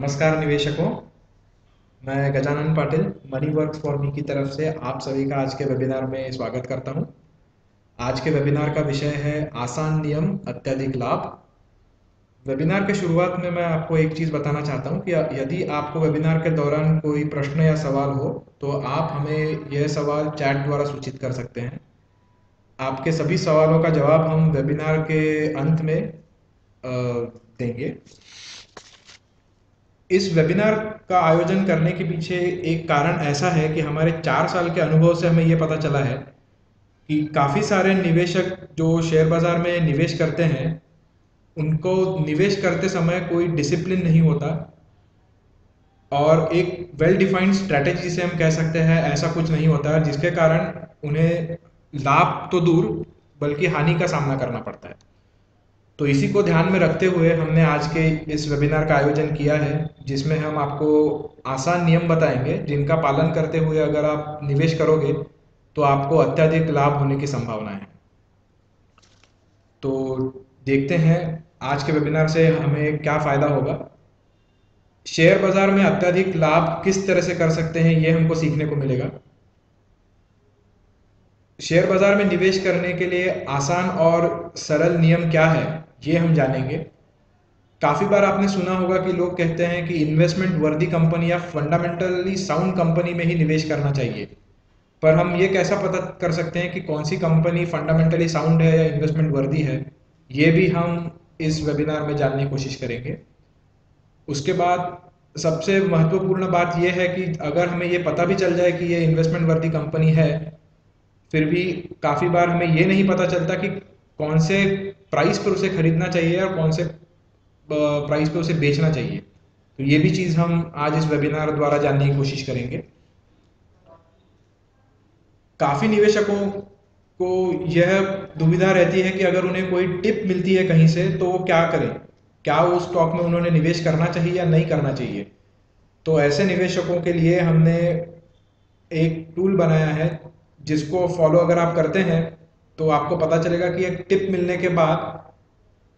नमस्कार निवेशकों। मैं Gajanan Patil money works for me की तरफ से आप सभी का आज के वेबिनार में स्वागत करता हूं। आज के वेबिनार का विषय है आसान नियम अत्यधिक लाभ। वेबिनार के शुरुआत में मैं आपको एक चीज़ बताना चाहता हूं कि यदि आपको वेबिनार के दौरान कोई प्रश्न या सवाल हो तो आप हमें यह सवाल चैट द्वारा सूचित कर सकते हैं। आपके सभी सवालों का जवाब हम वेबिनार के अंत में देंगे। इस वेबिनार का आयोजन करने के पीछे एक कारण ऐसा है कि हमारे 4 साल के अनुभव से हमें ये पता चला है कि काफ़ी सारे निवेशक जो शेयर बाजार में निवेश करते हैं उनको निवेश करते समय कोई डिसिप्लिन नहीं होता और एक वेल डिफाइंड स्ट्रैटेजी से हम कह सकते हैं ऐसा कुछ नहीं होता, जिसके कारण उन्हें लाभ तो दूर बल्कि हानि का सामना करना पड़ता है। तो इसी को ध्यान में रखते हुए हमने आज के इस वेबिनार का आयोजन किया है, जिसमें हम आपको आसान नियम बताएंगे जिनका पालन करते हुए अगर आप निवेश करोगे तो आपको अत्यधिक लाभ होने की संभावना है। तो देखते हैं आज के वेबिनार से हमें क्या फायदा होगा। शेयर बाजार में अत्यधिक लाभ किस तरह से कर सकते हैं ये हमको सीखने को मिलेगा। शेयर बाजार में निवेश करने के लिए आसान और सरल नियम क्या है ये हम जानेंगे। काफ़ी बार आपने सुना होगा कि लोग कहते हैं कि इन्वेस्टमेंट वर्दी कंपनी या फंडामेंटली साउंड कंपनी में ही निवेश करना चाहिए, पर हम ये कैसा पता कर सकते हैं कि कौन सी कंपनी फंडामेंटली साउंड है या इन्वेस्टमेंट वर्दी है, ये भी हम इस वेबिनार में जानने की कोशिश करेंगे। उसके बाद सबसे महत्वपूर्ण बात यह है कि अगर हमें ये पता भी चल जाए कि ये इन्वेस्टमेंट वर्दी कंपनी है, फिर भी काफ़ी बार हमें ये नहीं पता चलता कि कौन से प्राइस पर उसे खरीदना चाहिए और कौन से प्राइस पे उसे बेचना चाहिए। तो ये भी चीज़ हम आज इस वेबिनार द्वारा जानने की कोशिश करेंगे। काफ़ी निवेशकों को यह दुविधा रहती है कि अगर उन्हें कोई टिप मिलती है कहीं से तो वो क्या करें, क्या उस स्टॉक में उन्होंने निवेश करना चाहिए या नहीं करना चाहिए। तो ऐसे निवेशकों के लिए हमने एक टूल बनाया है जिसको फॉलो अगर आप करते हैं तो आपको पता चलेगा कि एक टिप मिलने के बाद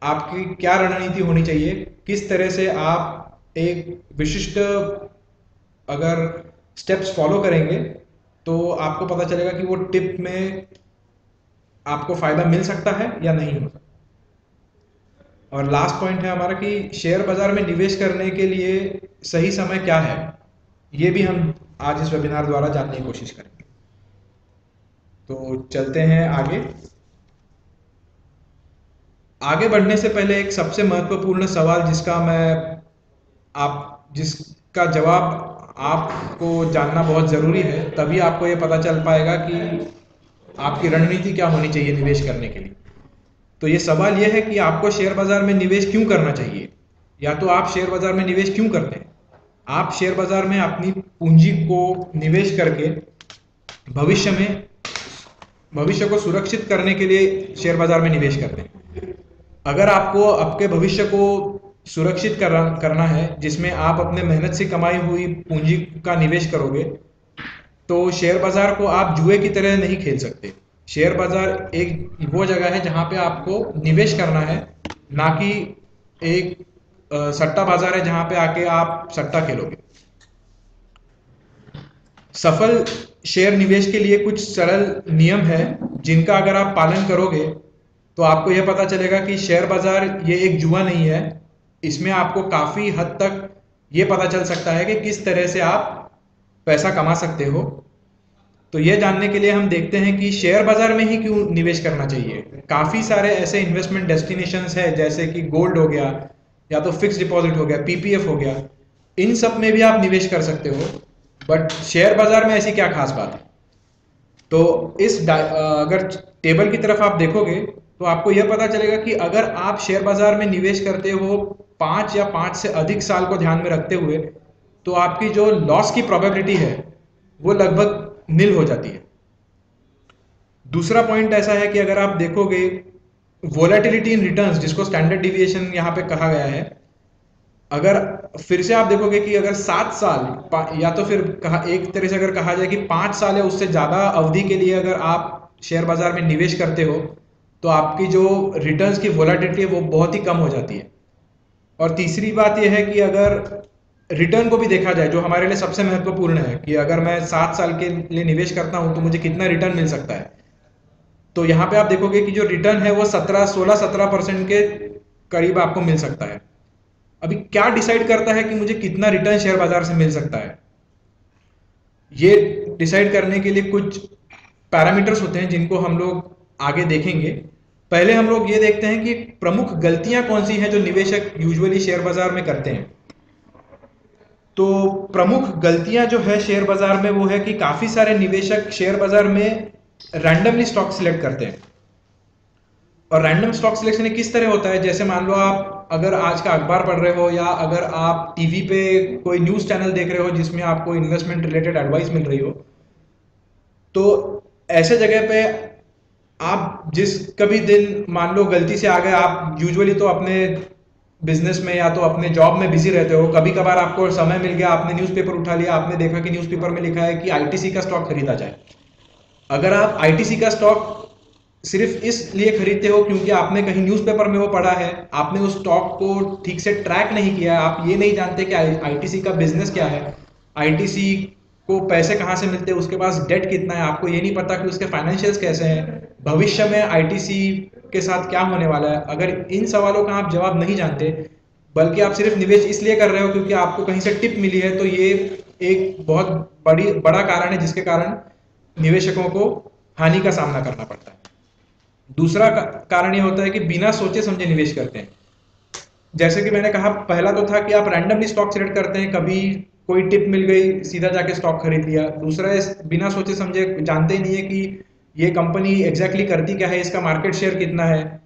आपकी क्या रणनीति होनी चाहिए, किस तरह से आप एक विशिष्ट अगर स्टेप्स फॉलो करेंगे तो आपको पता चलेगा कि वो टिप में आपको फायदा मिल सकता है या नहीं हो सकता। और लास्ट पॉइंट है हमारा कि शेयर बाजार में निवेश करने के लिए सही समय क्या है, ये भी हम आज इस वेबिनार द्वारा जानने की कोशिश करेंगे। तो चलते हैं आगे बढ़ने से पहले एक सबसे महत्वपूर्ण सवाल जिसका जवाब आपको जानना बहुत ज़रूरी है, तभी आपको ये पता चल पाएगा कि आपकी रणनीति क्या होनी चाहिए निवेश करने के लिए। तो ये सवाल ये है कि आपको शेयर बाजार में निवेश क्यों करना चाहिए, या तो आप शेयर बाजार में निवेश क्यों करते हैं। आप शेयर बाजार में अपनी पूंजी को निवेश करके भविष्य को सुरक्षित करने के लिए शेयर बाजार में निवेश करते हैं। अगर आपको आपके भविष्य को सुरक्षित करना है, जिसमें आप अपने मेहनत से कमाई हुई पूंजी का निवेश करोगे, तो शेयर बाजार को आप जुए की तरह नहीं खेल सकते। शेयर बाजार एक वो जगह है जहां पे आपको निवेश करना है, ना कि एक सट्टा बाजार है जहां पे आके आप सट्टा खेलोगे। सफल शेयर निवेश के लिए कुछ सरल नियम है जिनका अगर आप पालन करोगे तो आपको यह पता चलेगा कि शेयर बाजार ये एक जुआ नहीं है। इसमें आपको काफ़ी हद तक ये पता चल सकता है कि किस तरह से आप पैसा कमा सकते हो। तो ये जानने के लिए हम देखते हैं कि शेयर बाजार में ही क्यों निवेश करना चाहिए। काफ़ी सारे ऐसे इन्वेस्टमेंट डेस्टिनेशंस है, जैसे कि गोल्ड हो गया, या तो फिक्स डिपॉजिट हो गया, पीपीएफ हो गया, इन सब में भी आप निवेश कर सकते हो। बट शेयर बाजार में ऐसी क्या खास बात है। तो अगर टेबल की तरफ आप देखोगे तो आपको यह पता चलेगा कि अगर आप शेयर बाजार में निवेश करते हो 5 या 5 से अधिक साल को ध्यान में रखते हुए, तो आपकी जो लॉस की प्रोबेबिलिटी है वो लगभग निल हो जाती है। दूसरा पॉइंट ऐसा है कि अगर आप देखोगे वोलेटिलिटी इन रिटर्न्स, जिसको स्टैंडर्ड डिविएशन यहाँ पे कहा गया है, अगर फिर से आप देखोगे कि अगर 7 साल या तो फिर एक तरह से अगर कहा जाए कि 5 साल या उससे ज़्यादा अवधि के लिए अगर आप शेयर बाजार में निवेश करते हो तो आपकी जो रिटर्न्स की वोलेटिलिटी है वो बहुत ही कम हो जाती है। और तीसरी बात यह है कि अगर रिटर्न को भी देखा जाए, जो हमारे लिए सबसे महत्वपूर्ण है कि अगर मैं 7 साल के लिए निवेश करता हूं तो मुझे कितना रिटर्न मिल सकता है। तो यहाँ पे आप देखोगे कि जो रिटर्न है वो 17 के करीब आपको मिल सकता है। अभी क्या डिसाइड करता है कि मुझे कितना रिटर्न शेयर बाजार से मिल सकता है? ये डिसाइड करने के लिए कुछ पैरामीटर्स होते हैं जिनको हम लोग आगे देखेंगे। पहले हम लोग ये देखते हैं कि प्रमुख गलतियां कौन सी हैं जो निवेशक यूजुअली शेयर बाजार में करते हैं। तो प्रमुख गलतियां जो है शेयर बाजार में वो है कि काफी सारे निवेशक शेयर बाजार में रैंडमली स्टॉक सिलेक्ट करते हैं। और रैंडम स्टॉक सिलेक्शन किस तरह होता है, जैसे मान लो आप अगर आज का अखबार पढ़ रहे हो या अगर आप टीवी पे कोई न्यूज चैनल देख रहे हो जिसमें आपको इन्वेस्टमेंट रिलेटेड एडवाइस मिल रही हो, तो ऐसे जगह पे आप जिस कभी दिन मान लो गलती से आ गए, आप यूजुअली तो अपने बिजनेस में या तो अपने जॉब में बिजी रहते हो, कभी कभार आपको समय मिल गया, आपने न्यूज़पेपर उठा लिया, आपने देखा कि न्यूज़पेपर में लिखा है कि आईटीसी का स्टॉक खरीदा जाए। अगर आप आईटीसी का स्टॉक सिर्फ इसलिए खरीदते हो क्योंकि आपने कहीं न्यूज़पेपर में वो पढ़ा है, आपने उस स्टॉक को ठीक से ट्रैक नहीं किया, आप ये नहीं जानते कि आईटीसी का बिजनेस क्या है, आईटीसी को पैसे कहाँ से मिलते हैं, उसके पास डेट कितना है, आपको ये नहीं पता कि उसके फाइनेंशियल्स कैसे हैं, भविष्य में आईटीसी के साथ क्या होने वाला है। अगर इन सवालों का आप जवाब नहीं जानते, बल्कि आप सिर्फ निवेश इसलिए कर रहे हो क्योंकि आपको कहीं से टिप मिली है, तो ये एक बहुत बड़ा कारण है जिसके कारण निवेशकों को हानि का सामना करना पड़ता है। दूसरा कारण ये होता है कि बिना सोचे समझे निवेश करते हैं। जैसे कि मैंने कहा, पहला तो था कि आप रैंडमली स्टॉक सिलेक्ट करते हैं, कभी कोई टिप मिल गई सीधा जाके स्टॉक खरीद लिया। दूसरा है बिना सोचे समझे, जानते ही नहीं है कि ये कंपनी एग्जैक्टली करती क्या है, इसका मार्केट शेयर कितना है,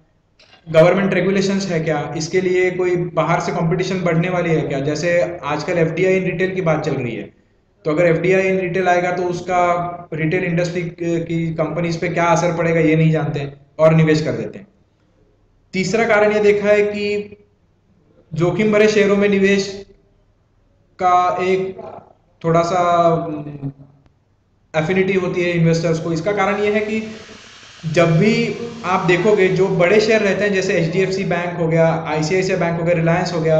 गवर्नमेंट रेगुलेशंस है क्या, इसके लिए कोई बाहर से कंपटीशन बढ़ने वाली है क्या। जैसे आजकल एफडीआई इन रिटेल की बात चल रही है, तो अगर एफडीआई इन रिटेल आएगा तो उसका रिटेल इंडस्ट्री की कंपनीज पे क्या असर पड़ेगा ये नहीं जानते और निवेश कर देते हैं। तीसरा कारण ये देखा है कि जोखिम भरे शेयरों में निवेश का एक थोड़ा सा एफिनिटी होती है इन्वेस्टर्स को। इसका कारण ये है कि जब भी आप देखोगे जो बड़े शेयर रहते हैं, जैसे एचडीएफसी बैंक हो गया, आईसीआईसीआई बैंक हो गया, रिलायंस हो गया,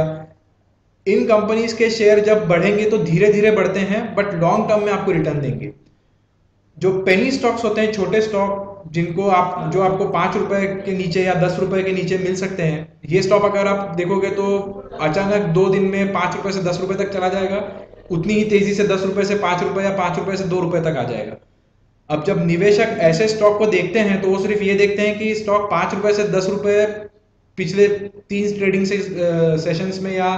इन कंपनीज के शेयर जब बढ़ेंगे तो धीरे धीरे बढ़ते हैं, बट लॉन्ग टर्म में आपको रिटर्न देंगे। जो पेनी स्टॉक्स होते हैं, छोटे स्टॉक जिनको जो आपको 5 रुपए के नीचे या 10 रुपए के नीचे मिल सकते हैं, ये स्टॉक अगर आप देखोगे तो अचानक 2 दिन में 5 रुपए से 10 रुपए तक चला जाएगा, उतनी ही तेजी से 10 रुपए से 5 रुपए या 5 रुपए से 2 रुपए तक आ जाएगा। अब जब निवेशक ऐसे स्टॉक को देखते हैं तो वो सिर्फ ये देखते हैं कि स्टॉक 5 रुपए से 10 रुपए पिछले 3 ट्रेडिंग सेशंस में या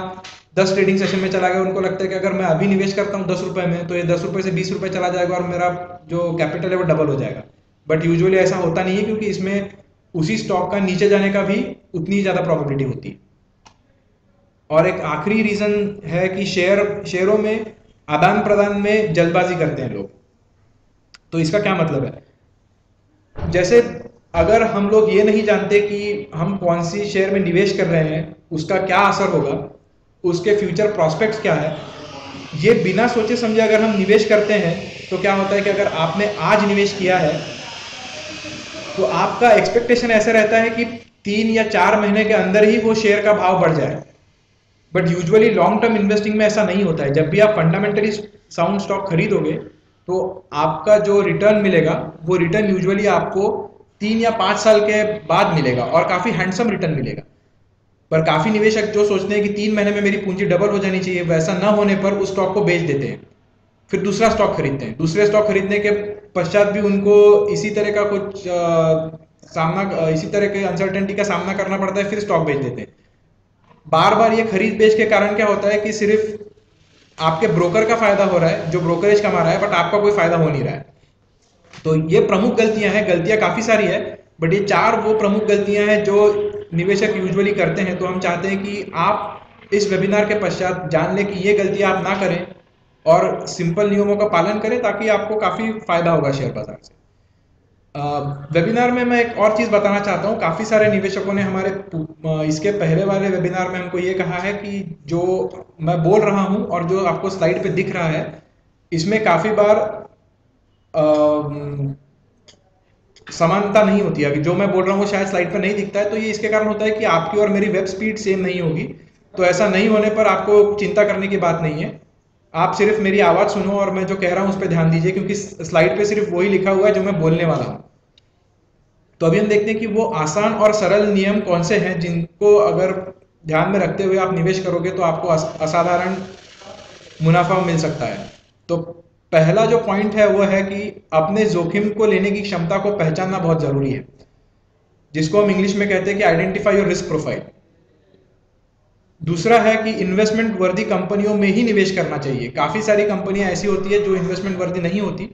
10 ट्रेडिंग सेशन में चला गया। उनको लगता है कि अगर मैं अभी निवेश करता हूँ 10 रुपए में, तो ये 10 रुपए से 20 रुपए चला जाएगा और मेरा जो कैपिटल है वो डबल हो जाएगा। बट यूजुअली ऐसा होता नहीं है, क्योंकि इसमें उसी स्टॉक का नीचे जाने का भी उतनी ही ज्यादा प्रोबेबिलिटी होती है। और एक आखिरी रीजन है कि शेयरों में आदान प्रदान में जल्दबाजी करते हैं लोग। तो इसका क्या मतलब है, जैसे अगर हम लोग ये नहीं जानते कि हम कौन सी शेयर में निवेश कर रहे हैं, उसका क्या असर होगा, उसके फ्यूचर प्रॉस्पेक्ट्स क्या है, ये बिना सोचे समझे अगर हम निवेश करते हैं, तो क्या होता है कि अगर आपने आज निवेश किया है तो आपका एक्सपेक्टेशन ऐसा रहता है कि 3 या 4 महीने के अंदर ही वो शेयर का भाव बढ़ जाए। But usually long term investing में ऐसा नहीं होता है। जब भी आप फंडामेंटली साउंड स्टॉक खरीदोगे तो आपका जो रिटर्न मिलेगा वो रिटर्न यूजुअली आपको 3 या 5 साल के बाद मिलेगा, और काफी हैंडसम रिटर्न मिलेगा। पर काफी निवेशक जो सोचते हैं कि 3 महीने में मेरी पूंजी डबल हो जानी चाहिए, वैसा ना होने पर उस स्टॉक को बेच देते हैं, फिर दूसरा स्टॉक खरीदते हैं। दूसरे स्टॉक खरीदने के पश्चात भी उनको इसी तरह का इसी तरह के अनसर्टेनिटी का सामना करना पड़ता है, फिर स्टॉक बेच देते हैं। बार बार ये खरीद बेच के कारण क्या होता है कि सिर्फ आपके ब्रोकर का फायदा हो रहा है, जो ब्रोकरेज कमा रहा है, बट आपका कोई फायदा हो नहीं रहा है। तो ये प्रमुख गलतियां हैं। गलतियां काफी सारी है, बट ये 4 वो प्रमुख गलतियां हैं जो निवेशक यूजुअली करते हैं। तो हम चाहते हैं कि आप इस वेबिनार के पश्चात जान लें कि ये गलतियां आप ना करें और सिंपल नियमों का पालन करें, ताकि आपको काफी फायदा होगा शेयर बाजार से। वेबिनार में मैं एक और चीज बताना चाहता हूँ। काफी सारे निवेशकों ने हमारे इसके पहले वाले वेबिनार में हमको ये कहा है कि जो मैं बोल रहा हूँ और जो आपको स्लाइड पे दिख रहा है, इसमें काफी बार समानता नहीं होती है। अभी जो मैं बोल रहा हूँ वो शायद स्लाइड पर नहीं दिखता है, तो ये इसके कारण होता है कि आपकी और मेरी वेब स्पीड सेम नहीं होगी। तो ऐसा नहीं होने पर आपको चिंता करने की बात नहीं है। आप सिर्फ मेरी आवाज़ सुनो और मैं जो कह रहा हूँ उस पर ध्यान दीजिए, क्योंकि स्लाइड पे सिर्फ वही लिखा हुआ है जो मैं बोलने वाला हूँ। तो अभी हम देखते हैं कि वो आसान और सरल नियम कौन से हैं जिनको अगर ध्यान में रखते हुए आप निवेश करोगे तो आपको असाधारण मुनाफा मिल सकता है। तो पहला जो पॉइंट है वो है कि अपने जोखिम को लेने की क्षमता को पहचानना बहुत जरूरी है, जिसको हम इंग्लिश में कहते हैं कि आइडेंटिफाई योर रिस्क प्रोफाइल। दूसरा है कि इन्वेस्टमेंट वर्दी कंपनियों में ही निवेश करना चाहिए। काफी सारी कंपनियां ऐसी होती है जो इन्वेस्टमेंट वर्दी नहीं होती,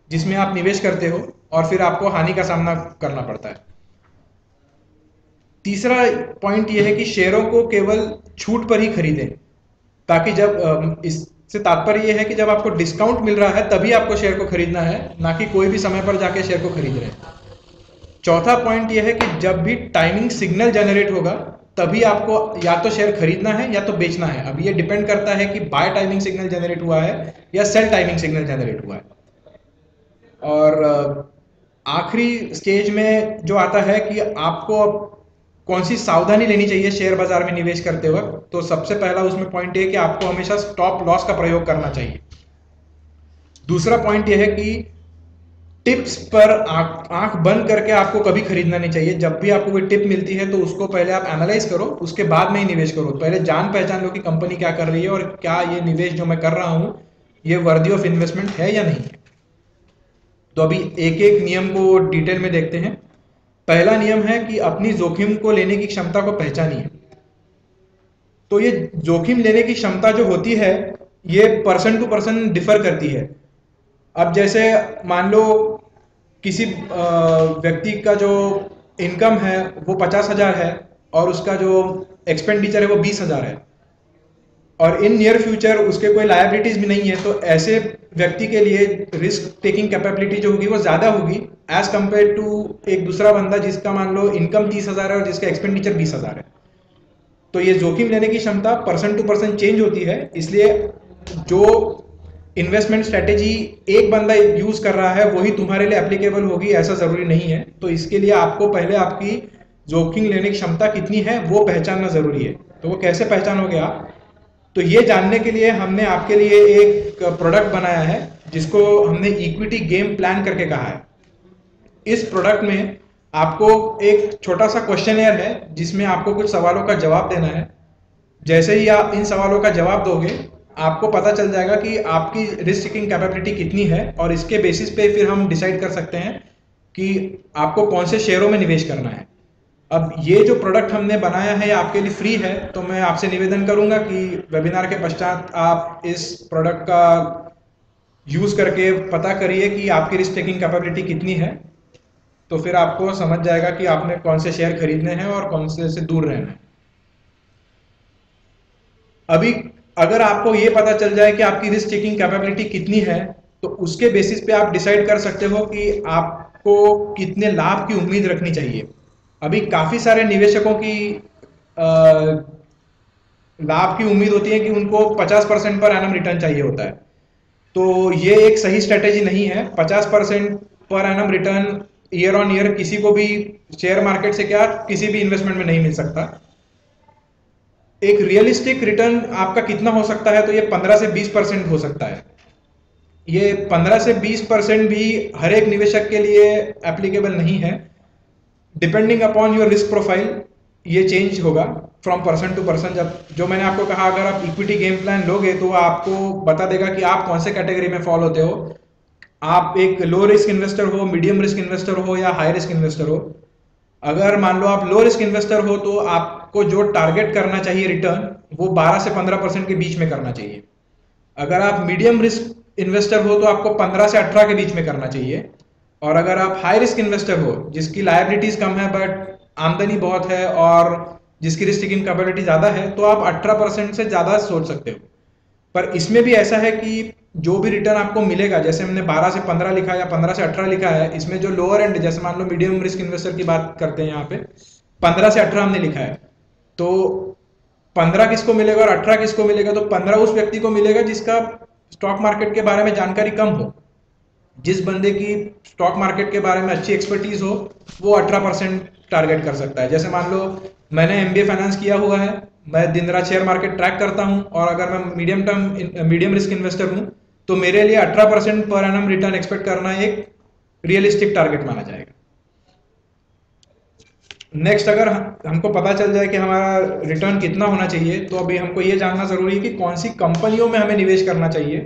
जिसमें आप निवेश करते हो और फिर आपको हानि का सामना करना पड़ता है। तीसरा पॉइंट यह है कि शेयरों को केवल छूट पर ही खरीदें, ताकि जब इससे तात्पर्य यह है कि जब आपको डिस्काउंट मिल रहा है तभी आपको शेयर को खरीदना है, ना कि कोई भी समय पर जाके शेयर को खरीद रहे हैं। चौथा पॉइंट यह है कि जब भी टाइमिंग सिग्नल जनरेट होगा तभी आपको या तो शेयर खरीदना है या तो बेचना है। अब ये डिपेंड करता है कि बाय टाइमिंग सिग्नल जनरेट हुआ है या सेल टाइमिंग सिग्नल जनरेट हुआ है। और आखिरी स्टेज में जो आता है कि आपको कौन सी सावधानी लेनी चाहिए शेयर बाजार में निवेश करते वक्त, तो सबसे पहला उसमें पॉइंट है कि आपको हमेशा स्टॉप लॉस का प्रयोग करना चाहिए। दूसरा पॉइंट यह है कि टिप्स पर आंख बंद करके आपको कभी खरीदना नहीं चाहिए। जब भी आपको कोई टिप मिलती है तो उसको पहले आप एनालाइज करो, उसके बाद में ही निवेश करो। पहले जान पहचान लो कि कंपनी क्या कर रही है और क्या ये निवेश जो मैं कर रहा हूं ये वर्दी ऑफ इन्वेस्टमेंट है या नहीं है। तो अभी एक एक नियम को डिटेल में देखते हैं। पहला नियम है कि अपनी जोखिम को लेने की क्षमता को पहचानिए। तो ये जोखिम लेने की क्षमता जो होती है ये पर्सन टू पर्सन डिफर करती है। अब जैसे मान लो किसी व्यक्ति का जो इनकम है वो 50,000 है और उसका जो एक्सपेंडिचर है वो 20,000 है, और इन नियर फ्यूचर उसके कोई लायबिलिटीज भी नहीं है, तो ऐसे व्यक्ति के लिए रिस्क टेकिंग कैपेबिलिटी जो होगी वो ज्यादा होगी एज कंपेयर टू एक दूसरा बंदा जिसका मान लो इनकम 30,000 है और जिसका एक्सपेंडिचर 20,000 है। तो ये जोखिम लेने की क्षमता पर्सन टू पर्सन चेंज होती है, इसलिए जो इन्वेस्टमेंट स्ट्रेटेजी एक बंदा यूज कर रहा है वही तुम्हारे लिए एप्लीकेबल होगी ऐसा जरूरी नहीं है। तो इसके लिए आपको पहले आपकी जोखिम लेने की क्षमता कितनी है वो पहचानना जरूरी है। तो वो कैसे पहचानोगे आप, तो ये जानने के लिए हमने आपके लिए एक प्रोडक्ट बनाया है जिसको हमने इक्विटी गेम प्लान करके कहा है। इस प्रोडक्ट में आपको एक छोटा सा क्वेश्चनएयर है जिसमें आपको कुछ सवालों का जवाब देना है। जैसे ही आप इन सवालों का जवाब दोगे आपको पता चल जाएगा कि आपकी रिस्क टेकिंग कैपेबिलिटी कितनी है, और इसके बेसिस पे फिर हम डिसाइड कर सकते हैं कि आपको कौन से शेयरों में निवेश करना है। अब ये जो प्रोडक्ट हमने बनाया है आपके लिए फ्री है, तो मैं आपसे निवेदन करूंगा कि वेबिनार के पश्चात आप इस प्रोडक्ट का यूज करके पता करिए कि आपकी रिस्क टेकिंग कैपेबिलिटी कितनी है। तो फिर आपको समझ जाएगा कि आपने कौन से शेयर खरीदने हैं और कौन से दूर रहना है। अभी अगर आपको ये पता चल जाए कि आपकी रिस्क टेकिंग कैपेबिलिटी कितनी है तो उसके बेसिस पे आप डिसाइड कर सकते हो कि आपको कितने लाभ की उम्मीद रखनी चाहिए। अभी काफी सारे निवेशकों की लाभ की उम्मीद होती है कि उनको 50% पर एनम रिटर्न चाहिए होता है, तो ये एक सही स्ट्रेटेजी नहीं है। 50% per annum return year on year किसी को भी शेयर मार्केट से क्या किसी भी इन्वेस्टमेंट में नहीं मिल सकता। एक रियलिस्टिक रिटर्न आपका कितना हो सकता है, तो ये 15 से 20% हो सकता है। ये 15 से 20% भी हर एक निवेशक के लिए एप्लीकेबल नहीं है। Depending upon your risk profile ये चेंज होगा फ्रॉम पर्सन टू पर्सन। जब जो मैंने आपको कहा अगर आप इक्विटी गेम प्लान लोगे तो आपको बता देगा कि आप कौन से कैटेगरी में फॉल होते हो। आप एक लो रिस्क इन्वेस्टर हो, मीडियम रिस्क इन्वेस्टर हो या हाई रिस्क इन्वेस्टर हो। अगर मान लो आप लो रिस्क इन्वेस्टर हो तो आपको जो टारगेट करना चाहिए रिटर्न वो 12 से 15% के बीच में करना चाहिए। अगर आप मीडियम रिस्क इन्वेस्टर हो तो आपको 15 से 18 के बीच में करना चाहिए। और अगर आप हाई रिस्क इन्वेस्टर हो जिसकी लायबिलिटीज कम है बट आमदनी बहुत है और जिसकी रिस्क टेकिंग कैपेबिलिटी ज्यादा है, तो आप 18% से ज्यादा सोच सकते हो। पर इसमें भी ऐसा है कि जो भी रिटर्न आपको मिलेगा, जैसे हमने 12 से 15 लिखा या 15 से 18 लिखा है, इसमें जो लोअर एंड जैसे मान लो मीडियम रिस्क इन्वेस्टर की बात करते हैं यहाँ पे 15 से 18 हमने लिखा है, तो 15 किसको मिलेगा और 18 किसको मिलेगा, तो 15 उस व्यक्ति को मिलेगा जिसका स्टॉक मार्केट के बारे में जानकारी कम हो। जिस बंदे की स्टॉक मार्केट के बारे में अच्छी एक्सपर्टीज हो वो 18% टारगेट कर सकता है। जैसे मान लो मैंने MBA फाइनेंस किया हुआ है मैं दिन रात शेयर मार्केट ट्रैक करता हूं और अगर मैं मीडियम रिस्क इन्वेस्टर हूं तो मेरे लिए 18% पर एनम रिटर्न एक्सपेक्ट करना एक रियलिस्टिक टारगेट माना जाएगा। नेक्स्ट, अगर हमको पता चल जाए कि हमारा रिटर्न कितना होना चाहिए तो अभी हमको ये जानना जरूरी है कि कौन सी कंपनियों में हमें निवेश करना चाहिए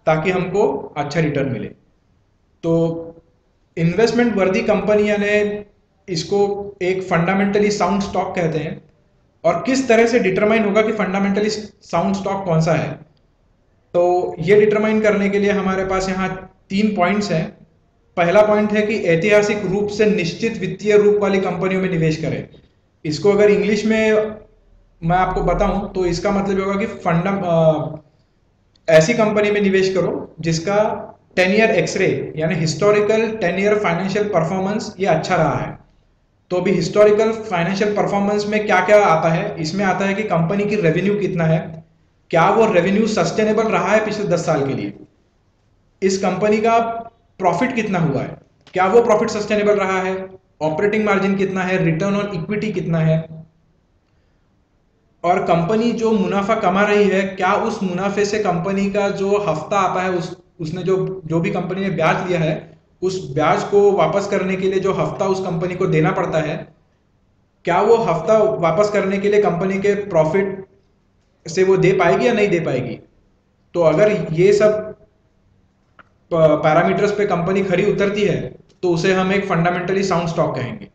ताकि हमको अच्छा रिटर्न मिले। तो इन्वेस्टमेंट वर्दी कंपनी यानी इसको एक फंडामेंटली साउंड स्टॉक कहते हैं। और किस तरह से डिटरमाइन होगा कि फंडामेंटली साउंड स्टॉक कौन सा है, तो ये डिटरमाइन करने के लिए हमारे पास यहाँ 3 पॉइंट्स हैं। पहला पॉइंट है कि ऐतिहासिक रूप से निश्चित वित्तीय रूप वाली कंपनियों में निवेश करें। इसको अगर इंग्लिश में मैं आपको बताऊं तो इसका मतलब होगा कि ऐसी कंपनी में निवेश करो जिसका 10 ईयर एक्सरे यानी हिस्टोरिकल 10 ईयर फाइनेंशियल परफॉर्मेंस ये अच्छा रहा है। तो अभी हिस्टोरिकल फाइनेंशियल परफॉर्मेंस में क्या क्या आता है, इसमें आता है कि कंपनी की रेवेन्यू कितना है, क्या वो रेवेन्यू सस्टेनेबल रहा है पिछले 10 साल के लिए, इस कंपनी का प्रॉफिट कितना हुआ है, क्या वो प्रॉफिट सस्टेनेबल रहा है, ऑपरेटिंग मार्जिन कितना है, रिटर्न ऑन इक्विटी कितना है, और कंपनी जो मुनाफा कमा रही है क्या उस मुनाफे से कंपनी का जो हफ्ता आता है उसने जो भी कंपनी ने ब्याज लिया है उस ब्याज को वापस करने के लिए जो हफ्ता उस कंपनी को देना पड़ता है, क्या वो हफ्ता वापस करने के लिए कंपनी के प्रॉफिट से वो दे पाएगी या नहीं दे पाएगी। तो अगर ये सब पैरामीटर्स पे कंपनी खरी उतरती है तो उसे हम एक फंडामेंटली साउंड स्टॉक कहेंगे।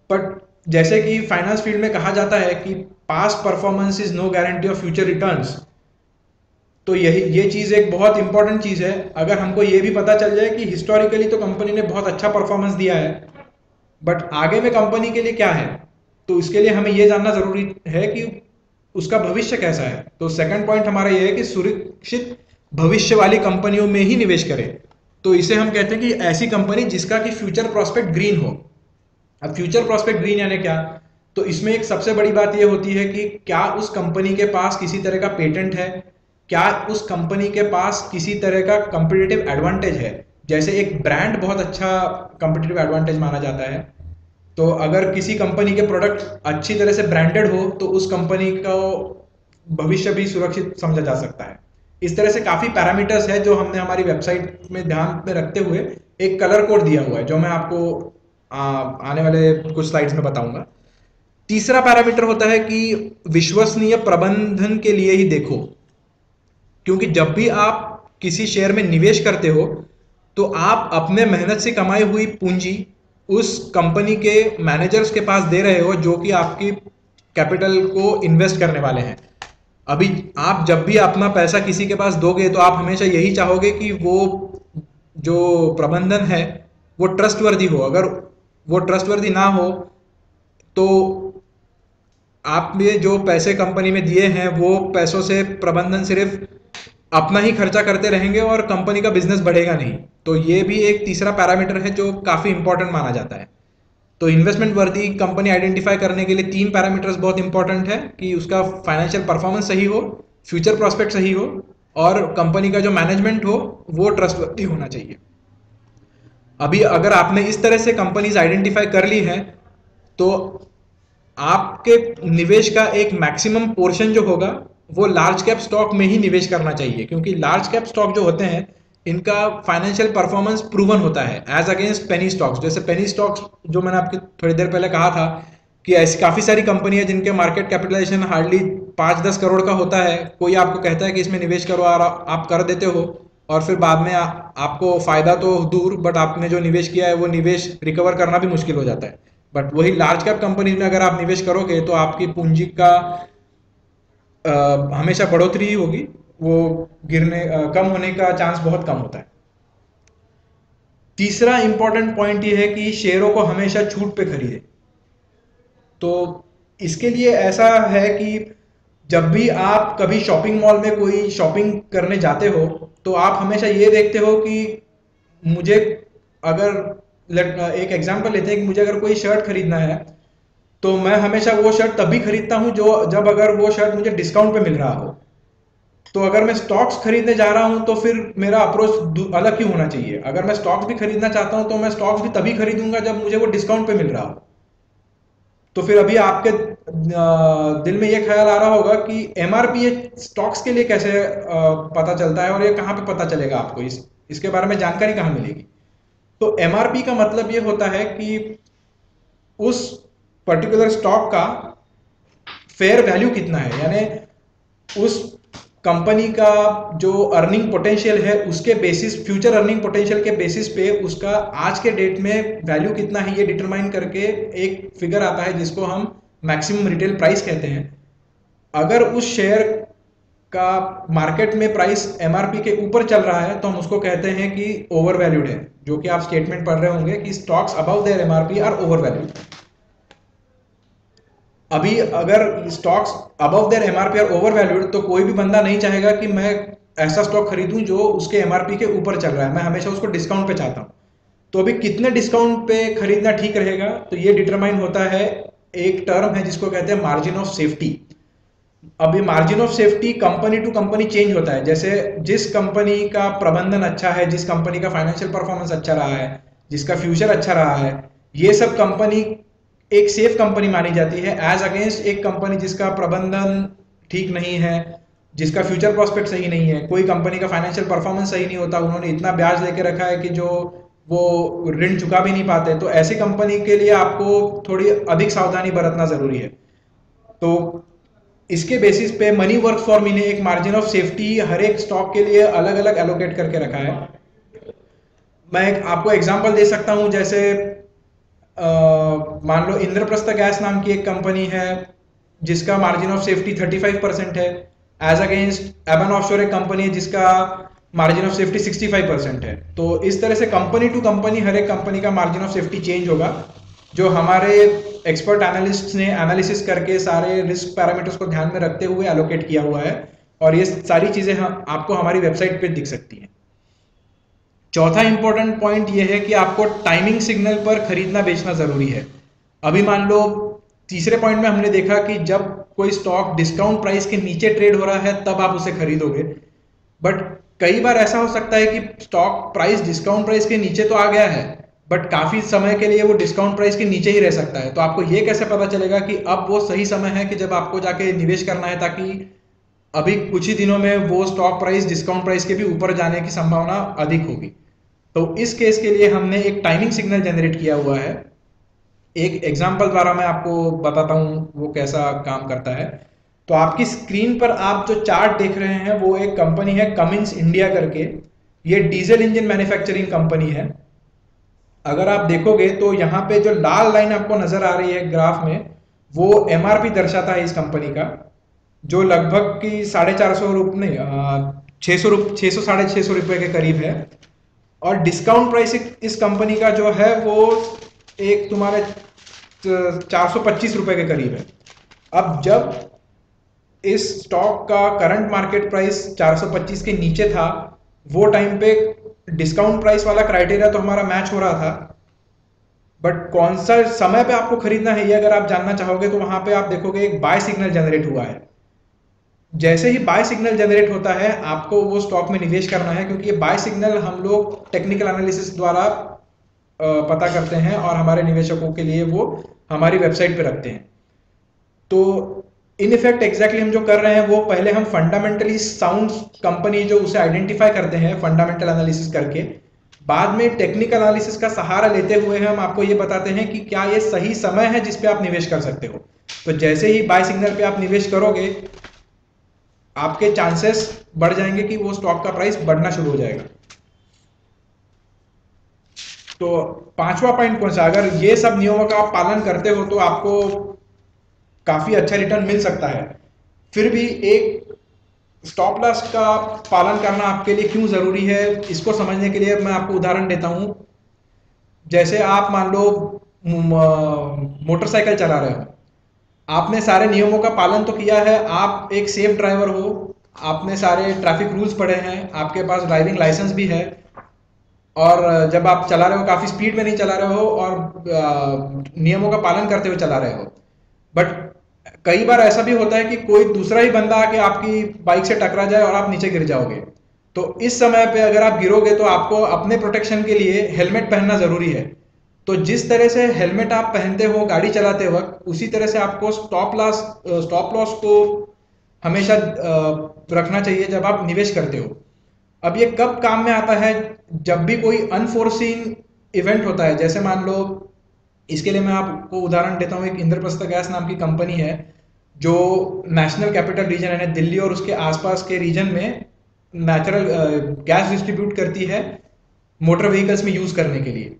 बट जैसे कि फाइनेंस फील्ड में कहा जाता है कि past performance is no guarantee of future returns, तो ये चीज एक बहुत इंपॉर्टेंट चीज है। अगर हमको ये भी पता चल जाए कि हिस्टोरिकली तो कंपनी ने बहुत अच्छा परफॉर्मेंस दिया है बट आगे में कंपनी के लिए क्या है, तो इसके लिए हमें ये जानना जरूरी है कि उसका भविष्य कैसा है। तो सेकंड पॉइंट हमारा ये है कि सुरक्षित भविष्य वाली कंपनियों में ही निवेश करें। तो इसे हम कहते हैं कि ऐसी कंपनी जिसका कि फ्यूचर प्रोस्पेक्ट ग्रीन हो। अब फ्यूचर प्रोस्पेक्ट ग्रीन यानी क्या, तो इसमें एक सबसे बड़ी बात यह होती है कि क्या उस कंपनी के पास किसी तरह का पेटेंट है, क्या उस कंपनी के पास किसी तरह का कंपिटिटिव एडवांटेज है। जैसे एक ब्रांड बहुत अच्छा कंपिटिटिव एडवांटेज माना जाता है, तो अगर किसी कंपनी के प्रोडक्ट अच्छी तरह से ब्रांडेड हो तो उस कंपनी का भविष्य भी सुरक्षित समझा जा सकता है। इस तरह से काफी पैरामीटर्स है जो हमने हमारी वेबसाइट में ध्यान में रखते हुए एक कलर कोड दिया हुआ है जो मैं आपको आने वाले कुछ स्लाइड्स में बताऊंगा। तीसरा पैरामीटर होता है कि विश्वसनीय प्रबंधन के लिए ही देखो, क्योंकि जब भी आप किसी शेयर में निवेश करते हो तो आप अपने मेहनत से कमाई हुई पूंजी उस कंपनी के मैनेजर्स के पास दे रहे हो जो कि आपकी कैपिटल को इन्वेस्ट करने वाले हैं। अभी आप जब भी अपना पैसा किसी के पास दोगे तो आप हमेशा यही चाहोगे कि वो जो प्रबंधन है वो ट्रस्टवर्दी हो। अगर वो ट्रस्टवर्दी ना हो तो आपने जो पैसे कंपनी में दिए हैं वो पैसों से प्रबंधन सिर्फ अपना ही खर्चा करते रहेंगे और कंपनी का बिजनेस बढ़ेगा नहीं। तो ये भी एक तीसरा पैरामीटर है जो काफी इंपॉर्टेंट माना जाता है। तो इन्वेस्टमेंट वर्दी कंपनी आइडेंटिफाई करने के लिए 3 पैरामीटर्स बहुत इंपॉर्टेंट है कि उसका फाइनेंशियल परफॉर्मेंस सही हो, फ्यूचर प्रोस्पेक्ट सही हो और कंपनी का जो मैनेजमेंट हो वो ट्रस्टवर्दी होना चाहिए। अभी अगर आपने इस तरह से कंपनीज आइडेंटिफाई कर ली है तो आपके निवेश का एक मैक्सिमम पोर्शन जो होगा वो लार्ज कैप स्टॉक में ही निवेश करना चाहिए, क्योंकि लार्ज कैप स्टॉक जो होते हैं इनका फाइनेंशियल परफॉर्मेंस प्रूवन होता है एज अगेंस्ट पेनी स्टॉक्स। जैसे पेनी स्टॉक्स जो मैंने आपकी थोड़ी देर पहले कहा था कि ऐसी काफी सारी कंपनी है जिनके मार्केट कैपिटलाइजेशन हार्डली 5-10 करोड़ का होता है। कोई आपको कहता है कि इसमें निवेश करो और आप कर देते हो और फिर बाद में आपको फायदा तो दूर बट आपने जो निवेश किया है वो निवेश रिकवर करना भी मुश्किल हो जाता है। बट वही लार्ज कैप कंपनी में अगर आप निवेश करोगे तो आपकी पूंजी का हमेशा बढ़ोतरी ही होगी, वो गिरने कम होने का चांस बहुत कम होता है। तीसरा इंपॉर्टेंट पॉइंट ये है कि शेयरों को हमेशा छूट पे खरीदे। तो इसके लिए ऐसा है कि जब भी आप कभी शॉपिंग मॉल में कोई शॉपिंग करने जाते हो तो आप हमेशा ये देखते हो कि मुझे अगर एक एग्जांपल लेते हैं कि मुझे अगर कोई शर्ट खरीदना है तो मैं हमेशा वो शर्ट तभी खरीदता हूं जब अगर वो शर्ट मुझे डिस्काउंट पे मिल रहा हो। तो अगर मैं स्टॉक्स खरीदने जा रहा हूं तो फिर मेरा अप्रोच अलग क्यों होना चाहिए। अगर मैं स्टॉक्स भी खरीदना चाहता हूं तो मैं स्टॉक्स भी तभी खरीदूंगा जब मुझे वो डिस्काउंट पे मिल रहा हो। तो फिर अभी आपके दिल में ये ख्याल आ रहा होगा कि एमआरपी स्टॉक्स के लिए कैसे पता चलता है और ये कहाँ पे पता चलेगा आपको, इसके बारे में जानकारी कहाँ मिलेगी। तो एमआरपी का मतलब ये होता है कि उस पर्टिकुलर स्टॉक का फेयर वैल्यू कितना है, यानी उस कंपनी का जो अर्निंग पोटेंशियल है उसके बेसिस, फ्यूचर अर्निंग पोटेंशियल के बेसिस पे उसका आज के डेट में वैल्यू कितना है ये डिटरमाइन करके एक फिगर आता है जिसको हम मैक्सिमम रिटेल प्राइस कहते हैं। अगर उस शेयर का मार्केट में प्राइस एमआरपी के ऊपर चल रहा है तो हम उसको कहते हैं कि ओवर वैल्यूड है, जो कि आप स्टेटमेंट पढ़ रहे होंगे कि stocks above their MRP are overvalued. अभी अगर स्टॉक्स अबव देयर एमआरपी और ओवर वैल्यूड, तो कोई भी बंदा नहीं चाहेगा कि मैं ऐसा स्टॉक खरीदूं जो उसके एमआरपी के ऊपर चल रहा है, मैं हमेशा उसको डिस्काउंट पे चाहता हूं। तो अभी कितने डिस्काउंट पे खरीदना ठीक रहेगा, तो ये डिटरमाइन होता है, एक टर्म है जिसको कहते हैं मार्जिन ऑफ सेफ्टी। अभी margin of safety company to company change होता है, जैसे जिस कंपनी का प्रबंधन अच्छा है, जिस कंपनी का फाइनेंशियल परफॉर्मेंस अच्छा रहा है, जिसका फ्यूचर अच्छा रहा है, ये सब कंपनी एक सेफ कंपनी मानी जाती है, एज अगेंस्ट एक कंपनी जिसका प्रबंधन ठीक नहीं है, जिसका फ्यूचर प्रोस्पेक्ट सही नहीं है, कोई कंपनी का फाइनेंशियल परफॉर्मेंस सही नहीं होता, उन्होंने इतना ब्याज लेके रखा है कि जो वो ऋण चुका भी नहीं पाते, तो ऐसी कंपनी के लिए आपको थोड़ी अधिक सावधानी बरतना जरूरी है। तो इसके बेसिस पे मनी वर्क फॉर मी ने एक मार्जिन ऑफ सेफ्टी हर एक स्टॉक के लिए अलग अलग एलोकेट करके रखा है। मैं आपको एग्जांपल दे सकता हूं, जैसे मान लो इंद्रप्रस्थ गैस नाम की एक कंपनी है जिसका मार्जिन ऑफ सेफ्टी 35% है, एज अगेंस्ट एबन ऑफशोर एक कंपनी है जिसका मार्जिन ऑफ सेफ्टी 65% है। तो इस तरह से कंपनी टू कंपनी हर एक कंपनी का मार्जिन ऑफ सेफ्टी चेंज होगा, जो हमारे एक्सपर्ट एनालिस्ट ने एनालिसिस करके सारे रिस्क पैरामीटर्स को ध्यान में रखते हुए एलोकेट किया हुआ है, और ये सारी चीजें आपको हमारी वेबसाइट पे दिख सकती हैं। चौथा इंपॉर्टेंट पॉइंट ये है कि आपको टाइमिंग सिग्नल पर खरीदना बेचना जरूरी है। अभी मान लो तीसरे पॉइंट में हमने देखा कि जब कोई स्टॉक डिस्काउंट प्राइस के नीचे ट्रेड हो रहा है तब आप उसे खरीदोगे, बट कई बार ऐसा हो सकता है कि स्टॉक प्राइस डिस्काउंट प्राइस के नीचे तो आ गया है, बट काफी समय के लिए वो डिस्काउंट प्राइस के नीचे ही रह सकता है। तो आपको ये कैसे पता चलेगा कि अब वो सही समय है कि जब आपको जाके निवेश करना है, ताकि अभी कुछ ही दिनों में वो स्टॉक प्राइस डिस्काउंट प्राइस के भी ऊपर जाने की संभावना अधिक होगी। तो इस केस के लिए हमने एक टाइमिंग सिग्नल जनरेट किया हुआ है। एक एग्जांपल द्वारा मैं आपको बताता हूं वो कैसा काम करता है। तो आपकी स्क्रीन पर आप जो चार्ट देख रहे हैं वो एक कंपनी है कमिंस इंडिया करके, ये डीजल इंजन मैन्युफैक्चरिंग कंपनी है। अगर आप देखोगे तो यहाँ पे जो लाल लाइन आपको नजर आ रही है ग्राफ में, वो एमआरपी दर्शाता है इस कंपनी का, जो लगभग की 450 रुपये नहीं 600 साढ़े 600 रुपये के करीब है। और डिस्काउंट प्राइस इस कंपनी का जो है वो एक तुम्हारे 425 रुपए के करीब है। अब जब इस स्टॉक का करंट मार्केट प्राइस 425 के नीचे था, वो टाइम पे डिस्काउंट प्राइस वाला क्राइटेरिया तो हमारा मैच हो रहा था, बट कौन सा समय पे आपको खरीदना है ये अगर आप जानना चाहोगे तो वहां पे आप देखोगे एक बाय सिग्नल जनरेट हुआ है। जैसे ही बाय सिग्नल जनरेट होता है आपको वो स्टॉक में निवेश करना है, क्योंकि ये बाय सिग्नल हम लोग टेक्निकल एनालिसिस द्वारा पता करते हैं और हमारे निवेशकों के लिए वो हमारी वेबसाइट पे रखते हैं। तो इन इफेक्ट एग्जैक्टली हम जो कर रहे हैं वो पहले हम फंडामेंटली साउंड कंपनी जो उसे आइडेंटिफाई करते हैं फंडामेंटल एनालिसिस करके, बाद में टेक्निकल एनालिसिस का सहारा लेते हुए हम आपको ये बताते हैं कि क्या ये सही समय है जिस पे आप निवेश कर सकते हो। तो जैसे ही बाय सिग्नल पे आप निवेश करोगे आपके चांसेस बढ़ जाएंगे कि वो स्टॉक का प्राइस बढ़ना शुरू हो जाएगा। तो पांचवा पॉइंट कौन सा, अगर ये सब नियमों का आप पालन करते हो तो आपको काफी अच्छा रिटर्न मिल सकता है। फिर भी एक स्टॉप लॉस का पालन करना आपके लिए क्यों जरूरी है, इसको समझने के लिए मैं आपको उदाहरण देता हूं। जैसे आप मान लो मोटरसाइकिल चला रहे हो, आपने सारे नियमों का पालन तो किया है, आप एक सेफ ड्राइवर हो, आपने सारे ट्रैफिक रूल्स पढ़े हैं, आपके पास ड्राइविंग लाइसेंस भी है, और जब आप चला रहे हो काफी स्पीड में नहीं चला रहे हो और नियमों का पालन करते हुए चला रहे हो। बट कई बार ऐसा भी होता है कि कोई दूसरा ही बंदा आके आपकी बाइक से टकरा जाए और आप नीचे गिर जाओगे। तो इस समय पे अगर आप गिरोगे तो आपको अपने प्रोटेक्शन के लिए हेलमेट पहनना जरूरी है। तो जिस तरह से हेलमेट आप पहनते हो गाड़ी चलाते वक्त, उसी तरह से आपको स्टॉप लॉस को हमेशा रखना चाहिए जब आप निवेश करते हो। अब ये कब काम में आता है? जब भी कोई अनफोर्सीन इवेंट होता है, जैसे मान लो, इसके लिए मैं आपको उदाहरण देता हूँ। एक इंद्रप्रस्थ गैस नाम की कंपनी है जो नेशनल कैपिटल रीजन यानी दिल्ली और उसके आसपास के रीजन में नेचुरल गैस डिस्ट्रीब्यूट करती है मोटर व्हीकल्स में यूज करने के लिए।